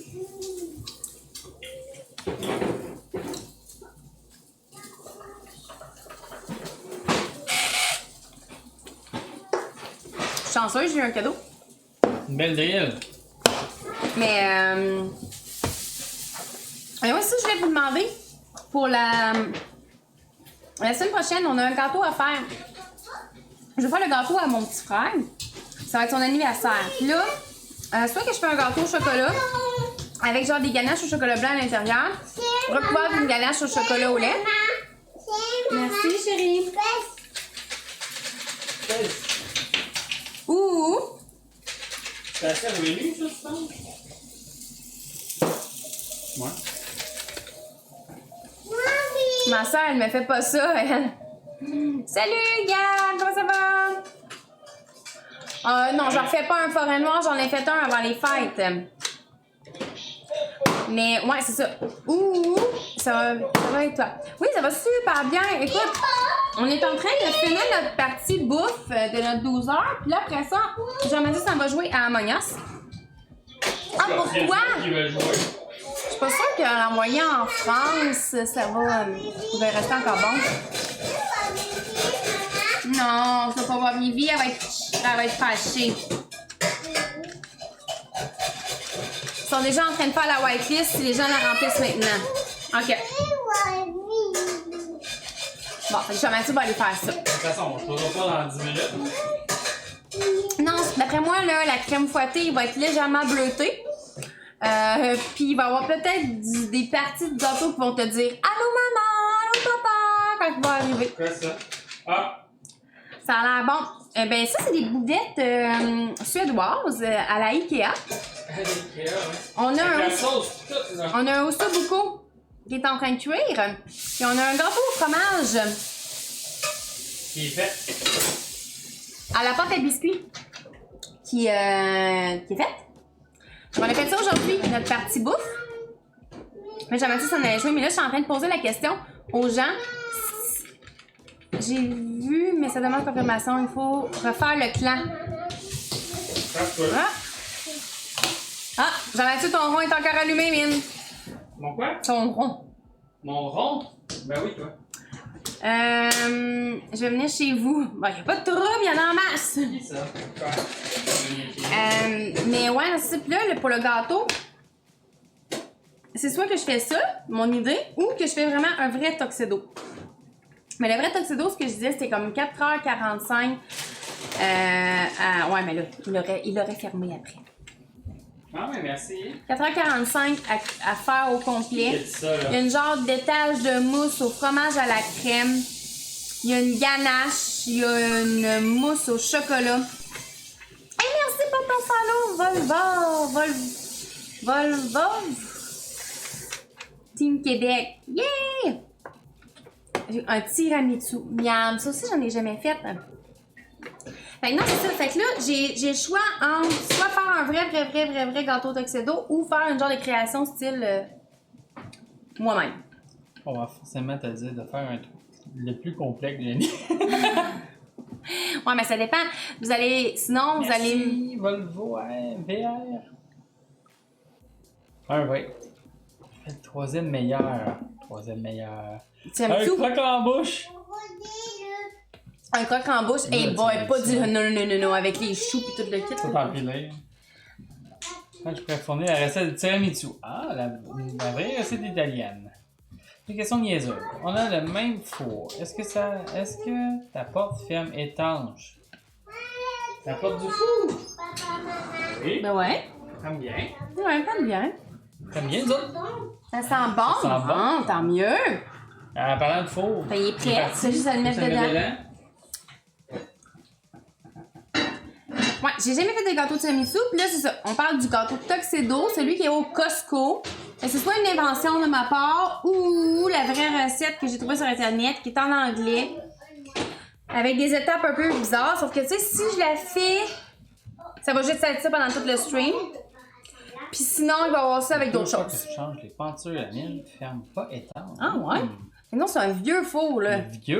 Je suis chanceuse, j'ai eu un cadeau. Une belle drill. Mais, moi aussi, je voulais vous demander, pour la semaine prochaine, on a un gâteau à faire. Je vais faire le gâteau à mon petit frère. Ça va être son anniversaire. Puis là, soit que je fais un gâteau au chocolat, avec genre des ganaches au chocolat blanc à l'intérieur, recouvert d'une ganache au chocolat au lait. Merci, chérie. Ou, C'est assez revenu, ça, tu penses? Ouais. ma soeur, elle me fait pas ça, elle. Salut, Gab, comment ça va? Non, j'en refais pas un forêt noir, j'en ai fait un avant les fêtes. Mais, ouais, c'est ça. Ouh, ça va avec toi. Oui, ça va super bien. Écoute, on est en train de finir notre partie bouffe de notre 12 heures. Puis là, après ça, Jean-Mathieu s'en va jouer à Among Us. Ah, pourquoi? Qui veut jouer? Je suis pas sûre que l'envoyer en France, ça va rester encore bon. Non, tu vas pas voir Vivi, elle va être fâchée. Ils sont déjà en train de faire la whitelist si les gens la remplissent maintenant. OK. Bon, Jean-Mathieu va aller faire ça. De toute façon, je ne pas dans 10 minutes. Non, d'après moi, là, la crème fouettée va être légèrement bleutée. Puis il va y avoir peut-être des parties de gâteau qui vont te dire allô maman, allô papa quand il va arriver. Quoi ça? Ah! Ça a l'air bon. Ben ça c'est des boulettes suédoises à la Ikea. On a Avec la un, sauce, tout, là. on a un ossobuco qui est en train de cuire. Puis on a un gâteau au fromage Qui est fait. à la pâte à biscuits qui est faite. Donc, on a fait ça aujourd'hui, notre partie bouffe. Mais j'avais dit que ça en allait jouer, mais là, je suis en train de poser la question aux gens. J'ai vu, mais ça demande confirmation. Il faut refaire le clan. Ah, Jean-Mathieu, ton rond est encore allumé, mine. Mon quoi? Ton rond. Mon rond? Ben oui, toi. Je vais venir chez vous. Bon, y a pas de trouble, y en a en masse. Qui ça? Quoi? Mais ouais, c'est ça. Puis là, pour le gâteau, c'est soit que je fais ça, mon idée, ou que je fais vraiment un vrai tuxedo. Mais le vrai tuxedo, ce que je disais, c'était comme 4h45. Ouais, mais là, il aurait fermé après. Ah ouais, merci. 4h45 à faire au complet. Qui a dit ça, Il y a là? une genre d'étage de mousse au fromage à la crème. Il y a une ganache. Il y a une mousse au chocolat. Hey, merci pour ton follow. Volvo. Team Québec. Yeah! J'ai un tiramisu. Miam. Ça aussi, j'en ai jamais fait. Fait que non, c'est ça. Fait que là, j'ai le choix entre soit faire un vrai gâteau tuxedo ou faire une genre de création style moi-même. On va forcément te dire de faire un truc le plus complet que j'ai mis. Ouais, mais ça dépend. Vous allez. Sinon, vous allez. Merci, Volvo VR. Ah oui. Le troisième meilleur. Tiramisu. Un croque en bouche. Un croque en bouche. Hey Là, boy, tu pas dis ça. du. Non, avec les choux pis tout le kit. Tout empilé. Ah, je pourrais fournir la recette de tiramisu. Ah, la vraie recette italienne. Une question niaiseuse. On a le même four. Est-ce que ta porte ferme étanche? La porte du four? Oui. Ben ouais. T'aimes bien. Ouais, pas bien. T'aimes bien, nous autres? Ça sent bon. Ça sent bon. Ah, tant mieux. En parlant de four. Ben, il est prêt. parti. C'est juste à le mettre Ça met dedans. Ouais, j'ai jamais fait de gâteau de tiramisu. Puis là, c'est ça. On parle du gâteau tuxedo, celui qui est au Costco. Et c'est soit une invention de ma part ou la vraie recette que j'ai trouvée sur Internet qui est en anglais. Avec des étapes un peu bizarres. Sauf que, tu sais, si je la fais, ça va juste être ça pendant tout le stream. Puis sinon, il va y avoir ça avec d'autres Chaque fois choses. que je change les pentures, la mienne ne ferme pas étanche. Ah ouais? Mais non, c'est un vieux four, là. Vieux.